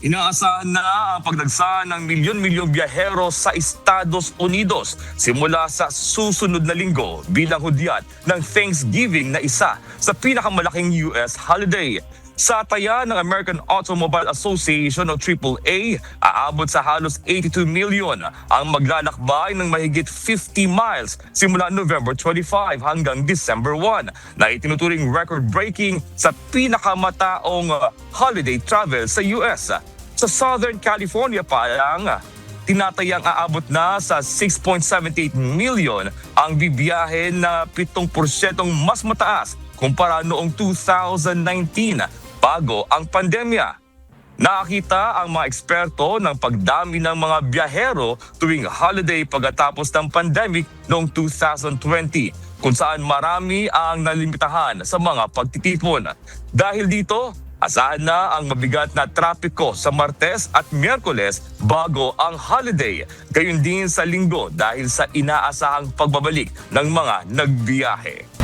Inaasahan na ang pagdagsa ng milyon-milyong biyahero sa Estados Unidos simula sa susunod na linggo bilang hudyat ng Thanksgiving na isa sa pinakamalaking US holiday. Sa taya ng American Automobile Association o AAA, aabot sa halos 82 million ang maglalakbay ng mahigit 50 miles simula November 25 hanggang December 1 na itinuturing record-breaking sa pinakamataong holiday travel sa US. Sa Southern California pa lang, tinatayang aabot na sa 6.78 million ang bibiyahe na 7% mas mataas kumpara noong 2019 bago ang pandemya. Nakakita ang mga eksperto ng pagdami ng mga biyahero tuwing holiday pagkatapos ng pandemic noong 2020, kung saan marami ang nalimitahan sa mga pagtitipon. Dahil dito, asahan na ang mabigat na trapiko sa Martes at Miyerkules bago ang holiday, gayon din sa Linggo dahil sa inaasahang pagbabalik ng mga nagbiyahe.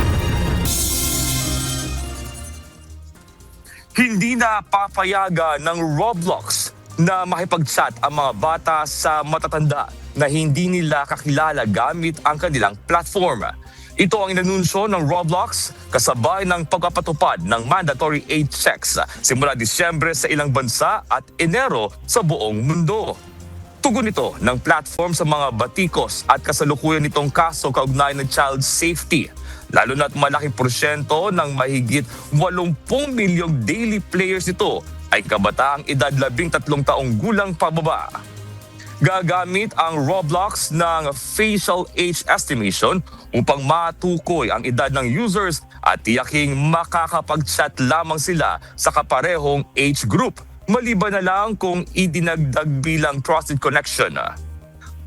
Hindi na papayagan ng Roblox na makipag-chat ang mga bata sa matatanda na hindi nila kakilala gamit ang kanilang platform. Ito ang inanunsyo ng Roblox kasabay ng pagpapatupad ng mandatory age checks simula Disyembre sa ilang bansa at Enero sa buong mundo. Tugon ito ng platform sa mga batikos at kasalukuyan nitong kaso kaugnay ng child safety. Lalo na't malaking porsyento ng mahigit 80 milyong daily players nito ay kabataang edad 13 taong gulang pababa. Gagamit ang Roblox ng facial age estimation upang matukoy ang edad ng users at tiyaking makakapag-chat lamang sila sa kaparehong age group, maliban na lang kung idinagdag bilang trusted connection.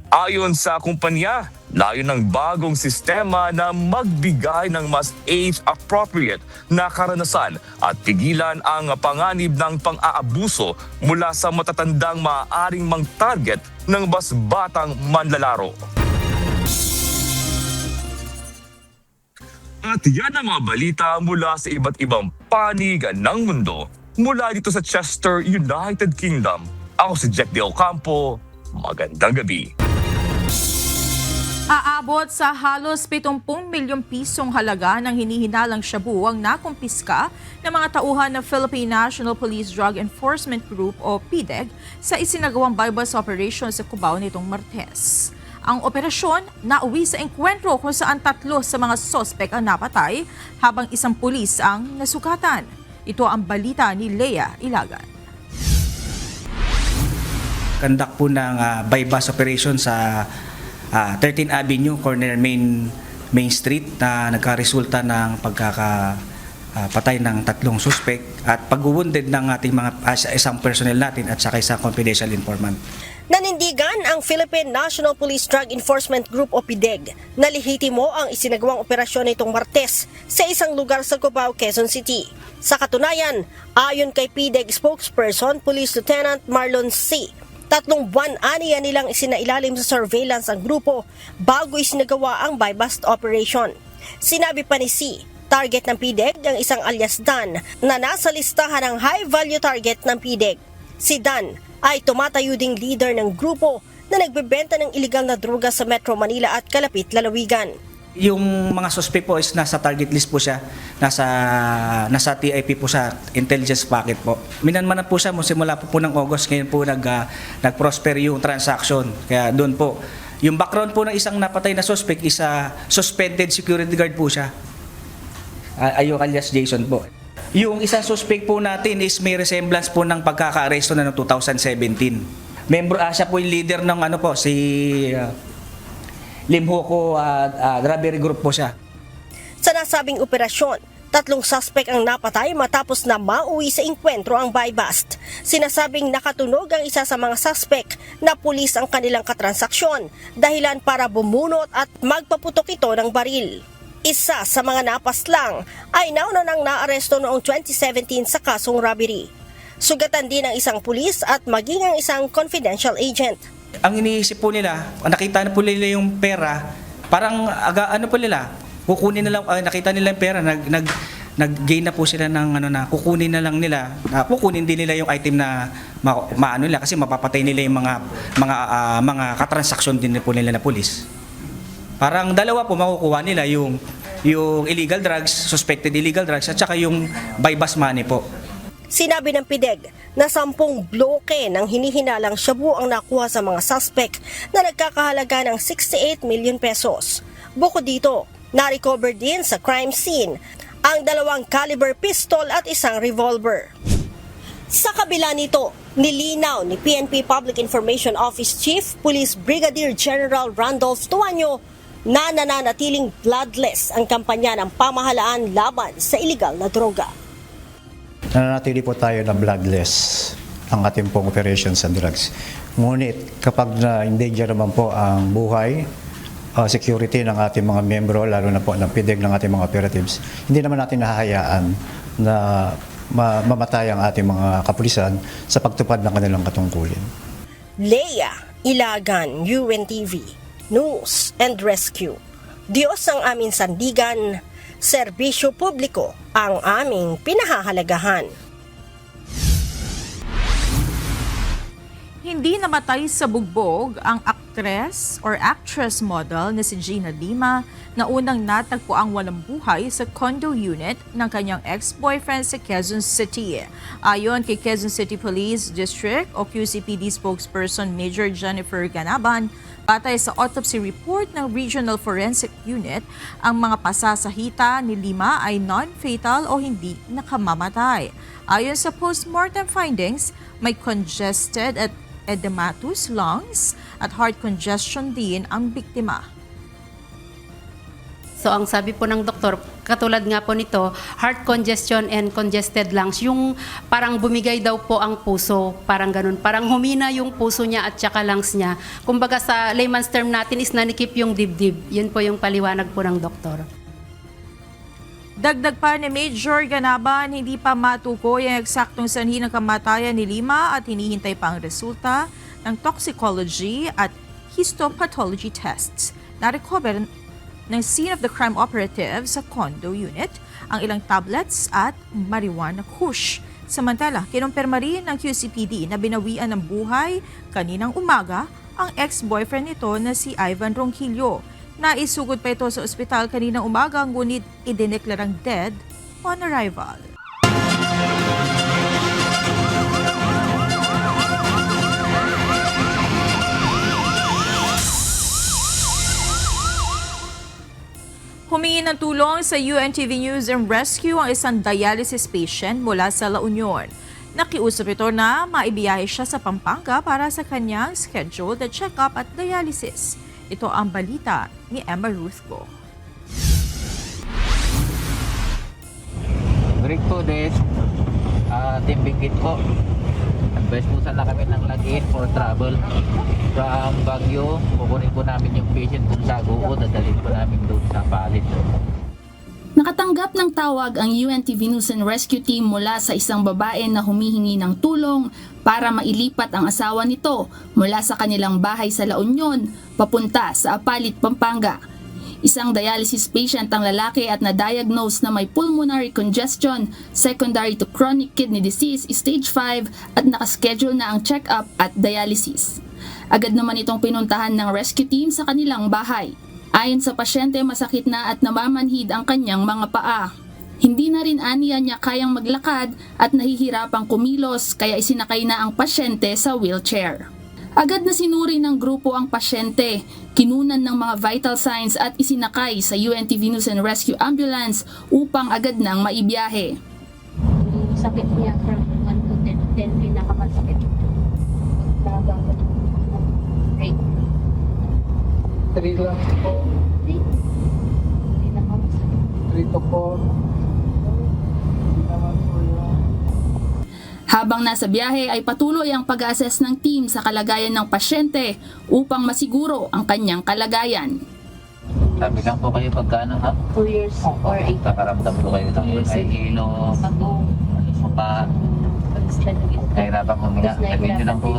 Ayon sa kumpanya, layon ng bagong sistema na magbigay ng mas age-appropriate na karanasan at pigilan ang panganib ng pang-aabuso mula sa matatandang maaaring mang-target ng mas batang manlalaro. At yan ang mga balita mula sa iba't ibang panig ng mundo mula dito sa Chester, United Kingdom. Ako si Jack De Ocampo. Magandang gabi. Aabot sa halos 70 milyong pisong halaga ng hinihinalang shabu ang nakumpiska ng mga tauhan ng Philippine National Police Drug Enforcement Group o PDEG sa isinagawang bypass operation sa Cubao nitong Martes. Ang operasyon nauwi sa engkwentro kung saan 3 sa mga sospek ang napatay habang 1 pulis ang nasugatan. Ito ang balita ni Lea Ilagan. conduct po ng bypass operation sa 13th Avenue, corner Main Street na nagkaresulta ng pagkakapatay ng 3 suspect at pag-wounded ng ating isang personnel natin at saka isang confidential informant. Nanindigan ang Philippine National Police Drug Enforcement Group o PIDEG na lehitimo ang isinagawang operasyon nitong Martes sa isang lugar sa Cubao, Quezon City. Sa katunayan, ayon kay PIDEG spokesperson Police Lieutenant Marlon C., 3 buwan aniya nilang isinailalim sa surveillance ang grupo bago isinagawa ang buy-bust operation. Sinabi pa ni C., target ng PIDEG ang isang alias Dan na nasa listahan ng high-value target ng PIDEG. Si Dan ay tumatayo ding leader ng grupo na nagbebenta ng iligal na droga sa Metro Manila at kalapit lalawigan. Yung mga suspect po is nasa target list po siya, nasa TIP po sa intelligence packet po. Minanmanan po siya simula po ng August, ngayon po nag-prosper yung transaction. Kaya doon po, yung background po ng isang napatay na suspect is suspended security guard po siya. Ayun alias Jason po. Yung isang suspect po natin is may resemblance po ng pagkaka-aresto na noong 2017. Siya po yung leader ng si Limhoco Robbery Group po siya. Sa nasabing operasyon, 3 suspect ang napatay matapos na mauwi sa inkwentro ang buy-bust. Sinasabing nakatunog ang isa sa mga suspect na pulis ang kanilang katransaksyon, dahilan para bumunot at magpaputok ito ng baril. Isa sa mga napaslang ay nauna nang naaresto noong 2017 sa kasong robbery. Sugatan din ang isang pulis at maging ang isang confidential agent. Ang iniisip po nila, nakita na po nila yung pera, parang kukunin na lang, nakita nila yung pera, nag-gain na po sila ng kukunin na lang nila, kukunin din nila yung item na maano nila kasi mapapatay nila yung mga katransaksyon din po nila na pulis. Parang dalawa po makukuha nila yung illegal drugs, suspected illegal drugs at saka yung buy-bust money po. Sinabi ng PIDEG na 10 bloke ng hinihinalang shabu ang nakuha sa mga suspect na nagkakahalaga ng 68 million pesos. Bukod dito, na-recover din sa crime scene ang 2 caliber pistol at isang revolver. Sa kabila nito, nilinaw ni PNP Public Information Office Chief Police Brigadier General Randolph Tuanyo na nananatiling bloodless ang kampanya ng pamahalaan laban sa iligal na droga. Nananatili po tayo na bloodless ang ating pong operations and drugs. Ngunit kapag na-endanger naman po ang buhay, security ng ating mga membro, lalo na po ng PIDEG ng ating mga operatives, hindi naman natin nahahayaan na mamatay ang ating mga kapulisan sa pagtupad ng kanilang katungkulin. Leia Ilagan, UNTV News and Rescue. Diyos ang aming sandigan, serbisyo publiko ang aming pinahahalagahan. Hindi namatay sa bugbog ang actress model na si Gina Lima na unang natagpo ang walang buhay sa condo unit ng kanyang ex-boyfriend sa Quezon City. Ayon kay Quezon City Police District o QCPD spokesperson Major Jennifer Ganaban, batay sa autopsy report ng Regional Forensic Unit, ang mga pasasahita ni Lima ay non-fatal o hindi nakamamatay. Ayon sa postmortem findings, may congested at edematous lungs at heart congestion din ang biktima. So ang sabi po ng doktor, katulad nga po nito, heart congestion and congested lungs, yung parang bumigay daw po ang puso, parang ganun. Parang humina yung puso niya at saka lungs niya. Kumbaga sa layman's term natin is nanikip yung dibdib. Yun po yung paliwanag po ng doktor. Dagdag pa ni Major Ganaban, hindi pa matukoy ang eksaktong sanhi ng kamatayan ni Lima at hinihintay pa ang resulta ng toxicology at histopathology tests. Na-recover ng scene of the crime operative sa condo unit ang ilang tablets at marijuana kush. Samantala, kinumpirma rin ng QCPD na binawian ng buhay kaninang umaga ang ex-boyfriend nito na si Ivan Ronquillo. Naisugod pa ito sa ospital kaninang umaga, ngunit idineklarang dead on arrival. Humingi ng tulong sa UNTV News and Rescue ang isang dialysis patient mula sa La Union. Nakiusap ito na maibiyahe siya sa Pampanga para sa kanyang scheduled check-up at dialysis. Ito ang balita ni Emma Ruth Go. Break po din. Team Bingkit po. Advice po sana kami ng Laguin for travel. From Baguio, kukunin po namin yung patient kung sa Guo, dadalhin po namin doon sa Palit. Nakatanggap ng tawag ang UNTV News and Rescue Team mula sa isang babae na humihingi ng tulong para mailipat ang asawa nito mula sa kanilang bahay sa La Union papunta sa Apalit, Pampanga. Isang dialysis patient ang lalaki at na-diagnose na may pulmonary congestion secondary to chronic kidney disease stage 5 at nakaschedule na ang check-up at dialysis. Agad naman itong pinuntahan ng rescue team sa kanilang bahay. Ayon sa pasyente, masakit na at namamanhid ang kanyang mga paa. Hindi na rin aniya niya kayang maglakad at nahihirapang kumilos kaya isinakay na ang pasyente sa wheelchair. Agad na sinuri ng grupo ang pasyente, kinunan ng mga vital signs at isinakay sa UNTV News and Rescue Ambulance upang agad nang maibiyahe. Sakit niya from 1 to 10 pinakamasakit. Right. 3 lang po. 3 to 4. Habang nasa biyahe ay patuloy ang pag-assess ng team sa kalagayan ng pasyente upang masiguro ang kanyang kalagayan. Sabi lang po kayo pagkano ha? 2 years or 8. Kakaramdam po kayo ng hilo, mapa, kahirapan huminga. Sabihin nyo lang po.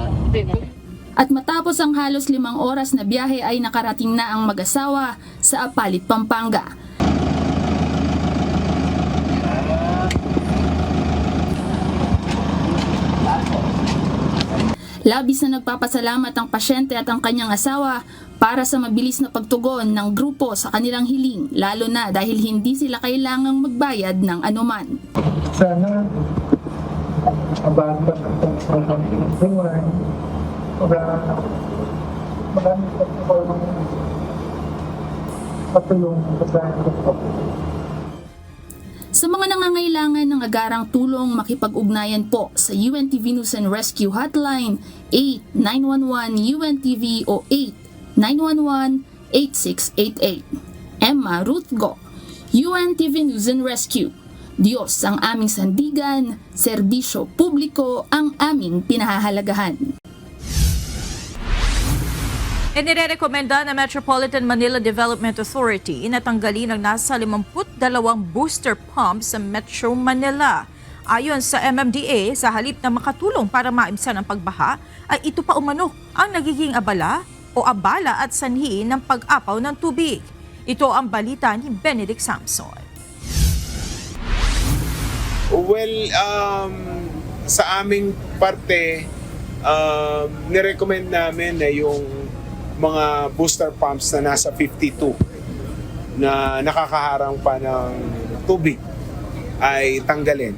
At matapos ang halos 5 oras na biyahe ay nakarating na ang mag-asawa sa Apalit, Pampanga. Labis na nagpapasalamat ang pasyente at ang kanyang asawa para sa mabilis na pagtugon ng grupo sa kanilang hiling, lalo na dahil hindi sila kailangang magbayad ng anuman. Sana abanta ang buhay para maraming patulong sa Sa mga nangangailangan ng agarang tulong, makipag-ugnayan po sa UNTV News and Rescue Hotline 8911-UNTV o 8911-8688. Emma Ruth Go, UNTV News and Rescue. Diyos ang aming sandigan, serbisyo publiko ang aming pinahahalagahan. Inirekomenda ng Metropolitan Manila Development Authority na tanggalin ang nasa 52 booster pumps sa Metro Manila. Ayon sa MMDA, sa halip na makatulong para maibsan ang pagbaha, ay ito pa umano ang nagiging abala at sanhi ng pag-apaw ng tubig. Ito ang balita ni Benedict Samson. Well, sa aming parte, nirecommend namin na yung mga booster pumps na nasa 52 na nakakaharang pa ng tubig ay tanggalin.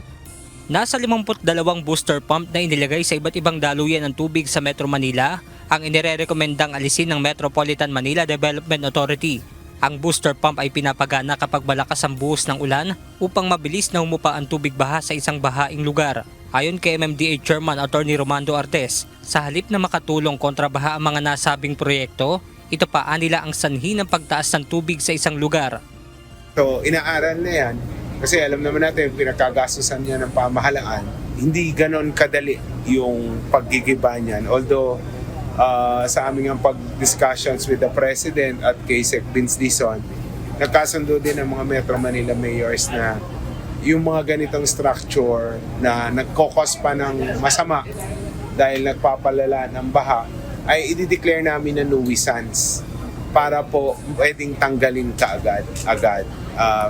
Nasa 52 booster pump na inilagay sa iba't ibang daluyan ng tubig sa Metro Manila ang inirekomendang alisin ng Metropolitan Manila Development Authority. Ang booster pump ay pinapagana kapag malakas ang buhos ng ulan upang mabilis na humupa ang tubig baha sa isang bahaing lugar. Ayon kay MMDA Chairman Attorney Romando Artes, sa halip na makatulong kontra baha ang mga nasabing proyekto, ito pa nila ang sanhi ng pagtaas ng tubig sa isang lugar. So inaaral na yan kasi alam naman natin pinagkagastusan niya ng pamahalaan. Hindi ganon kadali yung paggigiba niyan. Although sa aming ang pag-discussions with the President at kay Sec. Vince Dizon, nagkasundo din ng mga Metro Manila mayors na yung mga ganitong structure na nagkokos pa ng masama dahil nagpapalala ng baha ay i-declare namin na nuisance para po pwedeng tanggalin kaagad.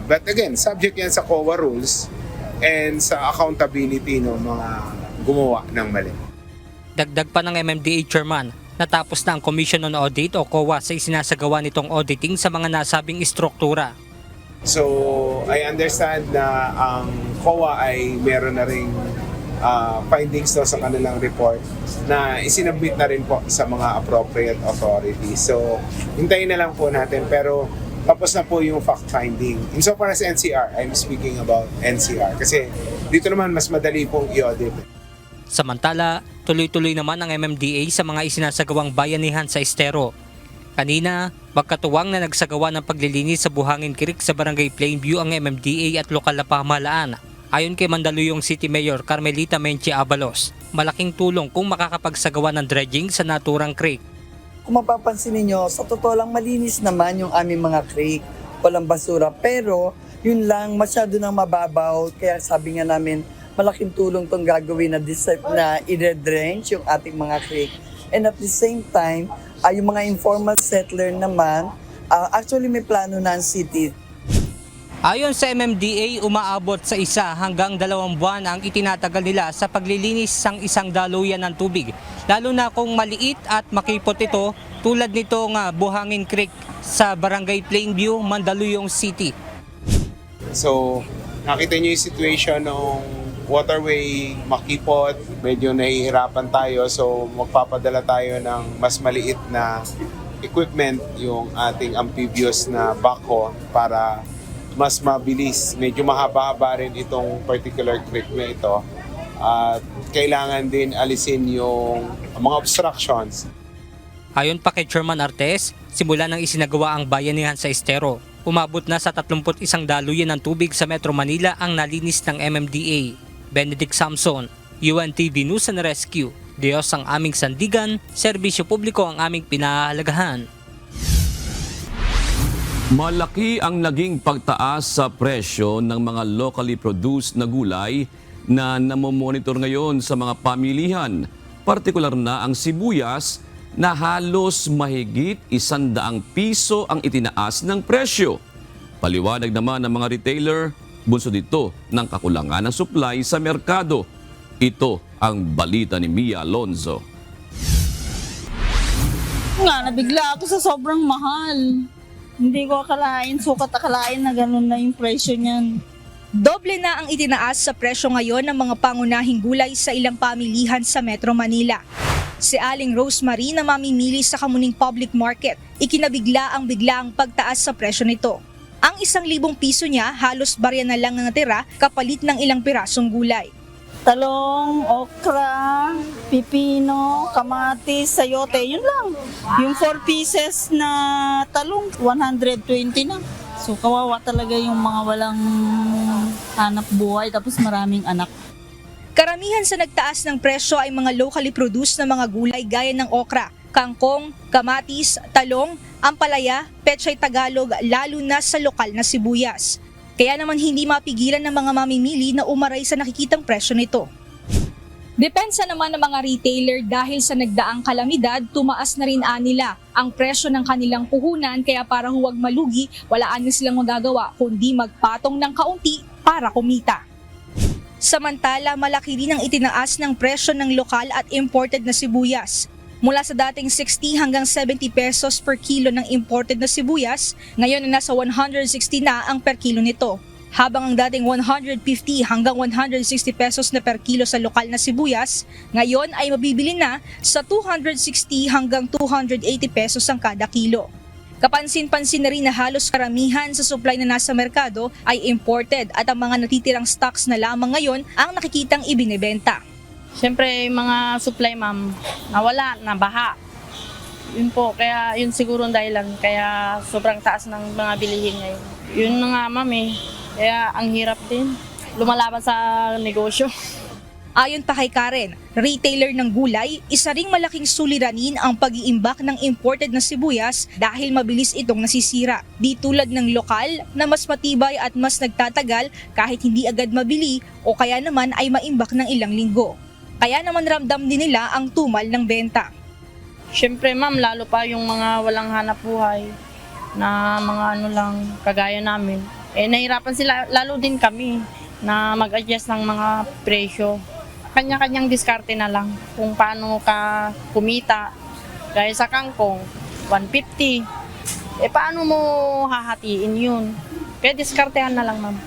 But again, subject yan sa COA rules and sa accountability ng mga gumawa ng mali. Dagdag pa ng MMDA Chairman, natapos na ang Commission on Audit o COA sa isinasagawa nitong auditing sa mga nasabing istruktura. So, I understand na ang COA ay meron na ring findings sa kanilang report na isinabit na rin po sa mga appropriate authorities. So, hintayin na lang po natin pero tapos na po yung fact-finding. Insofar as NCR, I'm speaking about NCR kasi dito naman mas madali pong i-audit. Samantala, tuloy-tuloy naman ang MMDA sa mga isinasagawang bayanihan sa Estero. Kanina, magkatuwang na nagsagawa ng paglilinis sa Buhangin Creek sa Barangay Plainview ang MMDA at lokal na pamahalaan. Ayon kay Mandaluyong City Mayor Carmelita Menchie Abalos, malaking tulong kung makakapagsagawa ng dredging sa naturang creek. Kung mapapansin niyo, sa totoo lang malinis naman yung aming mga creek, walang basura, pero yun lang masyado nang mababaw, kaya sabi nga namin malaking tulong tong gagawin na i-dredge yung ating mga creek. And at the same time, yung mga informal settler naman, actually may plano na ang city. Ayon sa MMDA, umaabot sa 1 hanggang 2 buwan ang itinatagal nila sa paglilinis ng isang daluyan ng tubig, lalo na kung maliit at makipot ito tulad nitong Buhangin Creek sa Barangay Plainview, Mandaluyong City. So, nakita niyo yung situation ng waterway makipot, medyo nahihirapan tayo, so magpapadala tayo ng mas maliit na equipment, yung ating amphibious na backhoe para mas mabilis. Medyo mahaba-haba rin itong particular creek na ito at kailangan din alisin yung mga obstructions. Ayon pa kay Chairman Artes, simula nang isinagawa ang bayanihan sa Estero, umabot na sa 31 daluyan ng tubig sa Metro Manila ang nalinis ng MMDA. Benedict Samson, UNTV News and Rescue. Diyos ang aming sandigan, serbisyo publiko ang aming pinahahalagahan. Malaki ang naging pagtaas sa presyo ng mga locally produced na gulay na namomonitor ngayon sa mga pamilihan. Partikular na ang sibuyas na halos mahigit 100 piso ang itinaas ng presyo. Paliwanag naman ng mga retailer, bunso dito ng kakulangan ng supply sa merkado. Ito ang balita ni Mia Alonzo. Nabigla ako sa sobrang mahal. Hindi ko akalain na ganun na yung presyo niyan. Doble na ang itinaas sa presyo ngayon ng mga pangunahing gulay sa ilang pamilihan sa Metro Manila. Si Aling Rosemary na mamimili sa Kamuning Public Market, ikinabigla ang pagtaas sa presyo nito. Ang 1,000 piso niya halos barya na lang natira kapalit ng ilang pirasong gulay. Talong, okra, pipino, kamatis, sayote, yun lang. Yung 4 pieces na talong, 120 na. So kawawa talaga yung mga walang hanap buhay tapos maraming anak. Karamihan sa nagtaas ng presyo ay mga locally produced na mga gulay gaya ng okra, kangkong, kamatis, talong, ampalaya, pechay Tagalog, lalo na sa lokal na sibuyas. Kaya naman hindi mapigilan ng mga mamimili na umaray sa nakikitang presyo nito. Depensa naman ng mga retailer dahil sa nagdaang kalamidad, tumaas na rin nila ang presyo ng kanilang puhunan kaya para huwag malugi, walaan na silang magagawa kundi magpatong ng kaunti para kumita. Samantala, malaki rin ang itinaas ng presyo ng lokal at imported na sibuyas. Mula sa dating 60 hanggang 70 pesos per kilo ng imported na sibuyas, ngayon na nasa 160 na ang per kilo nito. Habang ang dating 150 hanggang 160 pesos na per kilo sa lokal na sibuyas, ngayon ay mabibili na sa 260 hanggang 280 pesos ang kada kilo. Kapansin-pansin na rin na halos karamihan sa supply na nasa merkado ay imported at ang mga natitirang stocks na lamang ngayon ang nakikitang ibinebenta. Siyempre, mga supply ma'am, nawala, nabaha. Yun po, kaya yun siguro ang dahilan. Kaya sobrang taas ng mga bilihin ngayon. Yun na nga ma'am kaya ang hirap din. Lumalaban sa negosyo. Ayon pa kay Karen, retailer ng gulay, isa ring malaking suliranin ang pag-iimbak ng imported na sibuyas dahil mabilis itong nasisira. Di tulad ng lokal na mas matibay at mas nagtatagal kahit hindi agad mabili o kaya naman ay maimbak ng ilang linggo. Kaya naman ramdam din nila ang tumal ng benta. Siyempre ma'am, lalo pa yung mga walang hanap buhay na mga lang kagaya namin. Nahirapan sila, lalo din kami na mag-adjust ng mga presyo. Kanya-kanyang diskarte na lang kung paano ka kumita. Dahil sa kangkong, 150. Paano mo hahatiin yun? Kaya diskartehan na lang ma'am.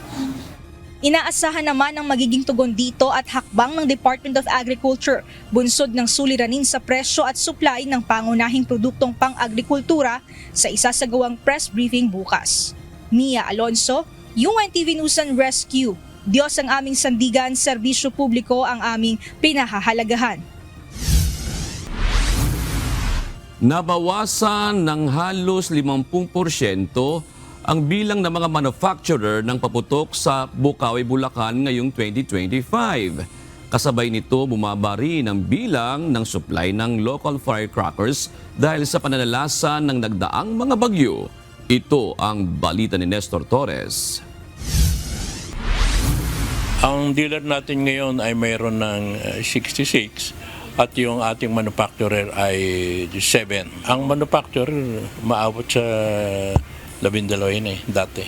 Inaasahan naman ang magiging tugon dito at hakbang ng Department of Agriculture, bunsod ng suliranin sa presyo at supply ng pangunahing produktong pang-agrikultura sa isasagawang press briefing bukas. Mia Alonzo, UNTV News and Rescue, Diyos ang aming sandigan, serbisyo publiko ang aming pinahahalagahan. Nabawasan ng halos 50% ang bilang ng mga manufacturer ng paputok sa Bukawi, Bulacan ngayong 2025. Kasabay nito, bumaba rin ang bilang ng supply ng local firecrackers dahil sa pananalasa ng nagdaang mga bagyo. Ito ang balita ni Nestor Torres. Ang dealer natin ngayon ay mayroon ng 66 at yung ating manufacturer ay 7. Ang manufacturer maabot sa 12 yun dati.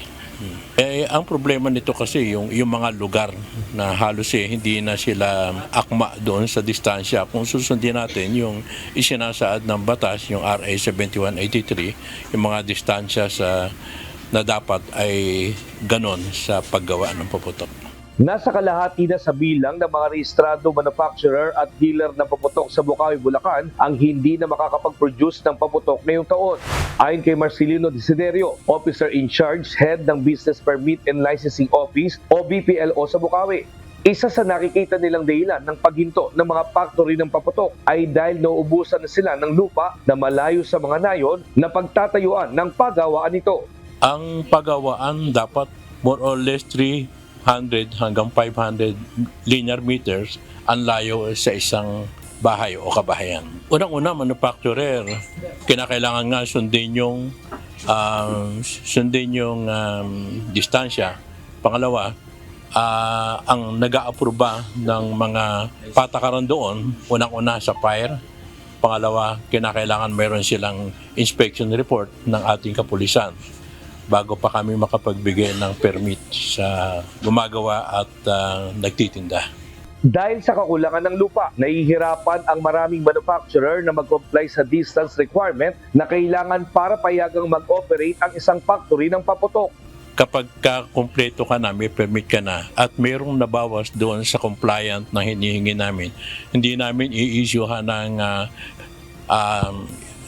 Ang problema nito kasi yung mga lugar na halos hindi na sila akma doon sa distansya. Kung susundin natin yung isinasaad ng batas, yung RA 7183, yung mga distansya na dapat ay ganon sa paggawa ng paputok. Nasa kalahati na sa bilang ng mga rehistrado manufacturer at dealer ng paputok sa Bukawi, Bulacan ang hindi na makakapag-produce ng paputok ngayong taon. Ayon kay Marcelino Desiderio, Officer in Charge, Head ng Business Permit and Licensing Office o BPLO sa Bukawi. Isa sa nakikita nilang dahilan ng paghinto ng mga factory ng paputok ay dahil nauubusan na sila ng lupa na malayo sa mga nayon na pagtatayuan ng pagawaan nito. Ang pagawaan dapat more or less 300 hanggang 500 linear meters ang layo sa isang bahay o kabahayan. Unang-una, manufacturer, kinakailangan nga sundin yung distansya. Pangalawa, ang nag-aaproba ng mga patakaran doon, unang-una sa fire. Pangalawa, kinakailangan mayroon silang inspection report ng ating kapulisan bago pa kami makapagbigay ng permit sa gumagawa at nagtitinda. Dahil sa kakulangan ng lupa, nahihirapan ang maraming manufacturer na mag-comply sa distance requirement na kailangan para payagang mag-operate ang isang factory ng paputok. Kapag kumpleto ka na, may permit ka na, at mayroong nabawas doon sa compliant na hinihingi namin, hindi namin i-issuehan ng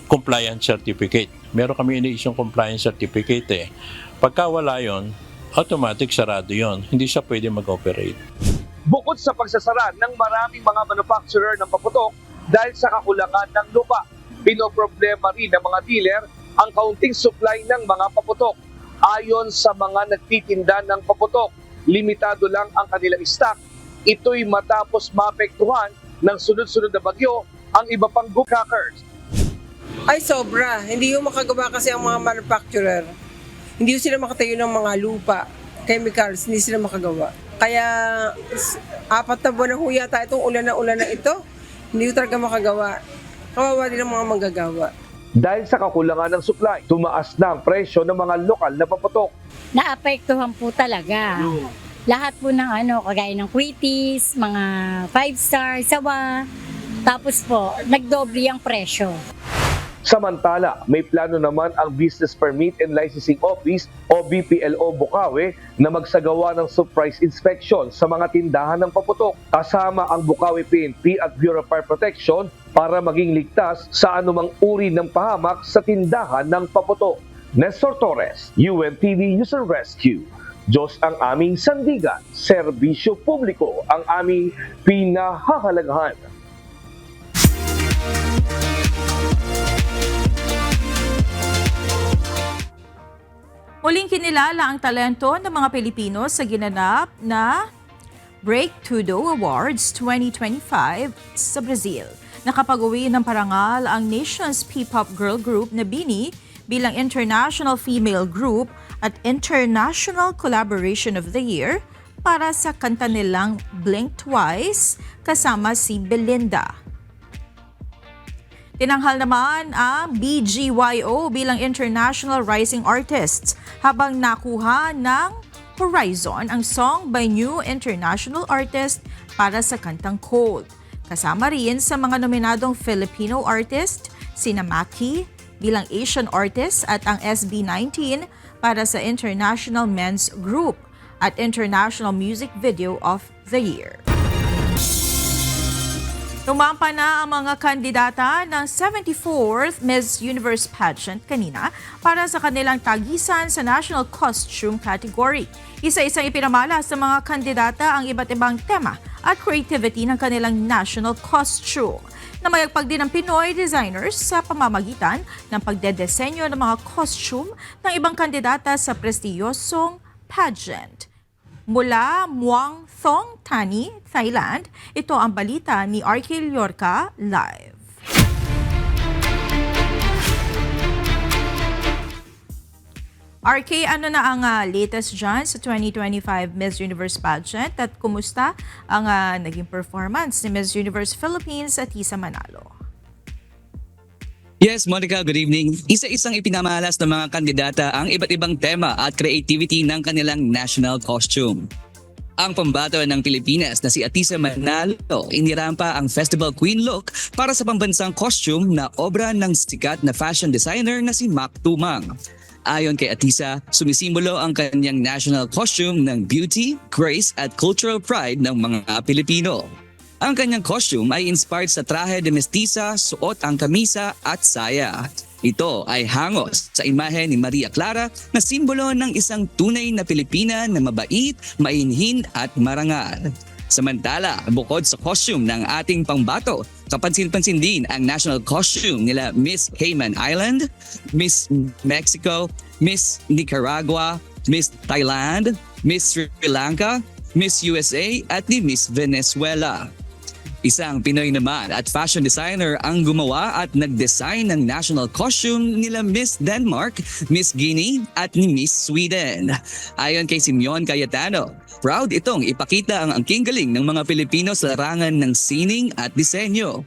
compliance certificate. Meron kami ini-issue compliance certificate. Pagka wala yon, automatic sarado yon. Hindi siya pwede mag-operate. Bukod sa pagsasara ng maraming mga manufacturer ng paputok dahil sa kakulangan ng lupa, pinoproblema rin ng mga dealer ang kaunting supply ng mga paputok. Ayon sa mga nagtitinda ng paputok, limitado lang ang kanilang stock. Ito'y matapos maapektuhan ng sunod-sunod na bagyo ang iba pang crackers. Ay sobra, hindi yung makagawa kasi ang mga manufacturer. Hindi yung sila makatayo ng mga lupa, chemicals, hindi sila makagawa. Kaya 4 na buwan na ho yata itong ulan na ito, hindi yung talaga makagawa. Kawawa din ang mga manggagawa. Dahil sa kakulangan ng supply, tumaas na ang presyo ng mga lokal na paputok. Naapektuhan po talaga. Lahat po ng kagaya ng Critis, mga 5-star, Sawa, tapos po, nagdoble ang presyo. Samantala, may plano naman ang Business Permit and Licensing Office o BPLO Bukawi na magsagawa ng surprise inspection sa mga tindahan ng paputok kasama ang Bukawi PNP at Bureau of Fire Protection para maging ligtas sa anumang uri ng pahamak sa tindahan ng paputok. Nestor Torres, UNTV News and Rescue. Diyos ang aming sandigan, serbisyo publiko ang aming pinahahalagahan. Muling kinilala ang talento ng mga Pilipino sa ginanap na Break Tudo Awards 2025 sa Brazil. Nakapag-uwi ng parangal ang nation's P-pop girl group na BINI bilang International Female Group at International Collaboration of the Year para sa kanta nilang Blink Twice kasama si Belinda. Tinanghal naman ang BGYO bilang International Rising Artists habang nakuha ng Horizon ang song by New International Artist para sa kantang Cold. Kasama rin sa mga nominadong Filipino artist, sina Maki bilang Asian Artist at ang SB19 para sa International Men's Group at International Music Video of the Year. Tumampa na ang mga kandidata ng 74th Miss Universe pageant kanina para sa kanilang tagisan sa National Costume category. Isa-isang ipinamala sa mga kandidata ang iba't ibang tema at creativity ng kanilang national costume. Namayagpag din ng Pinoy designers sa pamamagitan ng pagdedesenyo ng mga costume ng ibang kandidata sa prestiyosong pageant. Mula Muang Thong Thani, Thailand, ito ang balita ni RK Llorca live. RK, ano na ang latest dyan sa 2025 Miss Universe pageant at kumusta ang naging performance ni Miss Universe Philippines at Tisa Manalo? Yes, Monica, good evening. Isa-isang ipinamalas ng mga kandidata ang iba't ibang tema at creativity ng kanilang national costume. Ang pambato ng Pilipinas na si Atisa Manalo inirampa ang Festival Queen look para sa pambansang costume na obra ng sikat na fashion designer na si Mac Tumang. Ayon kay Atisa, sumisimbolo ang kanyang national costume ng beauty, grace at cultural pride ng mga Pilipino. Ang kanyang costume ay inspired sa traje de mestiza, suot ang kamisa at saya. Ito ay hangos sa imahe ni Maria Clara na simbolo ng isang tunay na Pilipina na mabait, mainhin at marangal. Samantala, bukod sa costume ng ating pangbato, kapansin-pansin din ang national costume nila Miss Cayman Island, Miss Mexico, Miss Nicaragua, Miss Thailand, Miss Sri Lanka, Miss USA at ni Miss Venezuela. Isang Pinoy naman at fashion designer ang gumawa at nag-design ng national costume nila Miss Denmark, Miss Guinea at ni Miss Sweden. Ayon kay Simeon Cayetano, proud itong ipakita ang angking galing ng mga Pilipino sa larangan ng sining at disenyo.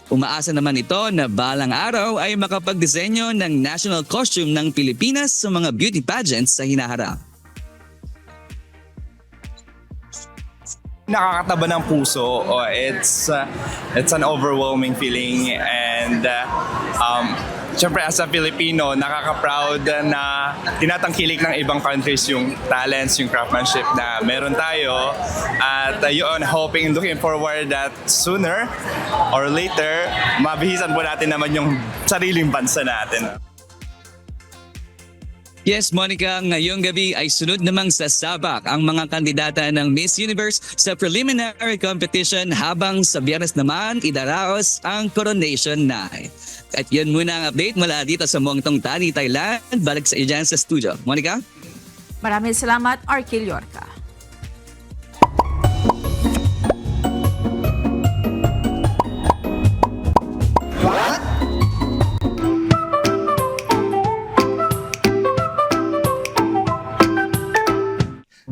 Umaasa naman ito na balang araw ay makapagdisenyo ng national costume ng Pilipinas sa mga beauty pageants sa hinaharap. Nakakataba ng puso. It's an overwhelming feeling and syempre as a Filipino, nakaka-proud na tinatangkilik ng ibang countries yung talents, yung craftsmanship na meron tayo. At yun, hoping and looking forward that sooner or later, mabihisan po natin naman yung sariling bansa natin. Yes, Monica, ngayong gabi ay sunod namang sasabak ang mga kandidata ng Miss Universe sa preliminary competition habang sa Biyernes naman idaraos ang coronation night. At yun muna ang update mula dito sa Muang Thong Thani, Thailand. Balik sa iyo dyan sa studio. Monica? Maraming salamat, RK Llorca.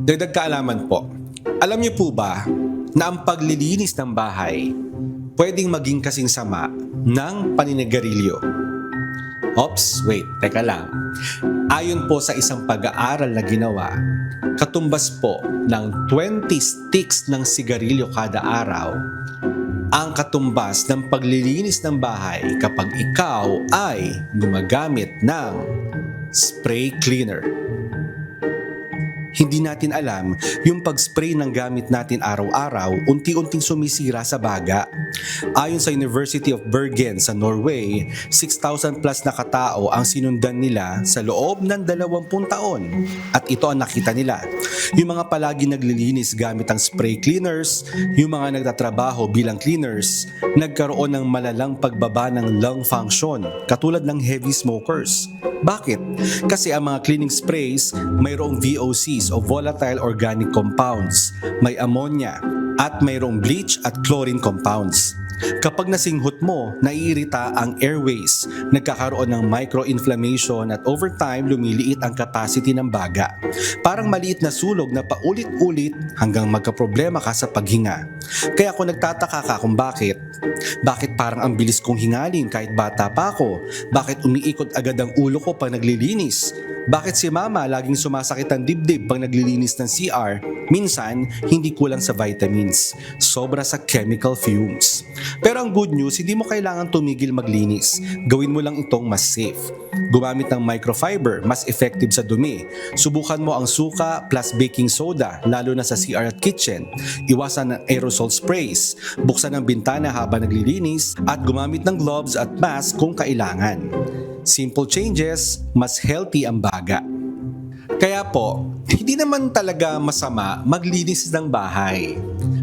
Dagdag kaalaman po, alam niyo po ba na ang paglilinis ng bahay pwedeng maging kasing sama ng paninigarilyo? Oops, wait, teka lang. Ayon po sa isang pag-aaral na ginawa, katumbas po ng 20 sticks ng sigarilyo kada araw, ang katumbas ng paglilinis ng bahay kapag ikaw ay gumagamit ng spray cleaner. Hindi natin alam yung pag-spray ng gamit natin araw-araw unti-unting sumisira sa baga. Ayon sa University of Bergen sa Norway, 6,000 plus na katao ang sinundan nila sa loob ng 20 taon. At ito ang nakita nila. Yung mga palagi naglilinis gamit ang spray cleaners, yung mga nagtatrabaho bilang cleaners, nagkaroon ng malalang pagbaba ng lung function, katulad ng heavy smokers. Bakit? Kasi ang mga cleaning sprays mayroong VOCs o volatile organic compounds, may ammonia, at mayroong bleach at chlorine compounds. Kapag nasinghot mo, naiirita ang airways, nagkakaroon ng microinflammation at over time lumiliit ang capacity ng baga. Parang maliit na sulog na paulit-ulit hanggang magkaproblema ka sa paghinga. Kaya kung nagtataka ka kung bakit parang ang bilis kong hingalin kahit bata pa ako? Bakit umiikot agad ang ulo ko pag naglilinis? Bakit si mama laging sumasakit ang dibdib pag naglilinis ng CR? Minsan, hindi kulang sa vitamins. Sobra sa chemical fumes. Pero ang good news, hindi mo kailangan tumigil maglinis. Gawin mo lang itong mas safe. Gumamit ng microfiber, mas effective sa dumi. Subukan mo ang suka plus baking soda, lalo na sa CR at kitchen. Iwasan ng aerosol sprays. Buksan ang bintana habang naglilinis at gumamit ng gloves at mask kung kailangan. Simple changes, mas healthy ang baga. Kaya po, hindi naman talaga masama maglinis ng bahay.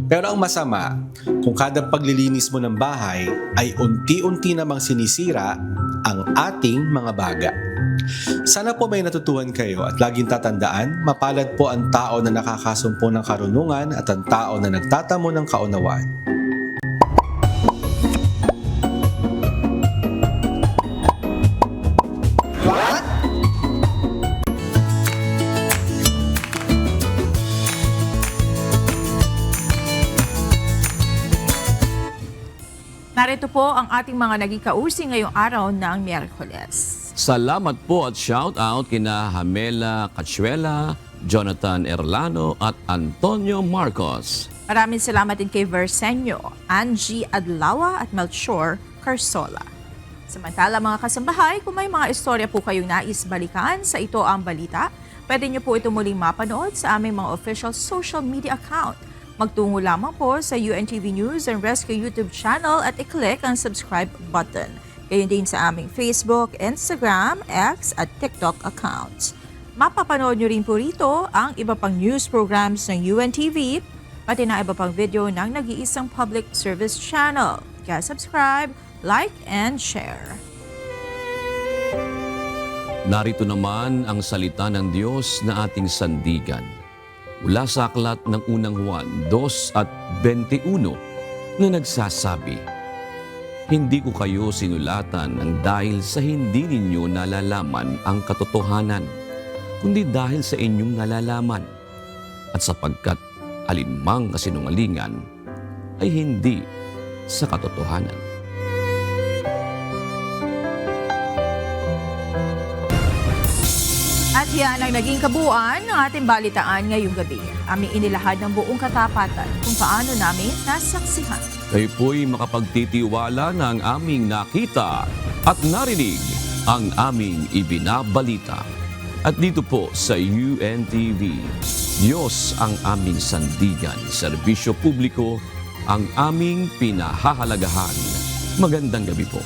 Pero ang masama, kung kada paglilinis mo ng bahay ay unti-unti namang sinisira ang ating mga baga. Sana po may natutuhan kayo at laging tatandaan, mapalad po ang tao na nakakasumpo ng karunungan at ang tao na nagtatamo ng kaunawaan. Narito po ang ating mga naging kausi ngayong araw ng Miyerkules. Salamat po at shout out kina Hamela Cachuela, Jonathan Erlano at Antonio Marcos. Maraming salamat din kay Versenio, Angie Adlawa at Melchor Carsola. Samantala mga kasambahay, kung may mga istorya po kayong nais balikan sa Ito Ang Balita, pwede niyo po ito muling mapanood sa aming mga official social media account. Magtungo lamang po sa UNTV News and Rescue YouTube channel at i-click ang subscribe button. Gayon din sa aming Facebook, Instagram, X at TikTok accounts. Mapapanood nyo rin po rito ang iba pang news programs ng UNTV, pati na iba pang video ng nag-iisang public service channel. Kaya subscribe, like, and share. Narito naman ang salita ng Diyos na ating sandigan. Mula sa aklat ng unang Juan 2:21 na nagsasabi, "Hindi ko kayo sinulatan ng dahil sa hindi ninyo nalalaman ang katotohanan, kundi dahil sa inyong nalalaman, at sapagkat alinmang kasinungalingan ay hindi sa katotohanan." At yan ang naging kabuuan ng ating balitaan ngayong gabi. Aming inilahad ng buong katapatan kung paano namin nasaksihan. Kayo po'y makapagtitiwala na ang aming nakita at narinig ang aming ibinabalita. At dito po sa UNTV, Diyos ang aming sandigan, serbisyo publiko ang aming pinahahalagahan. Magandang gabi po.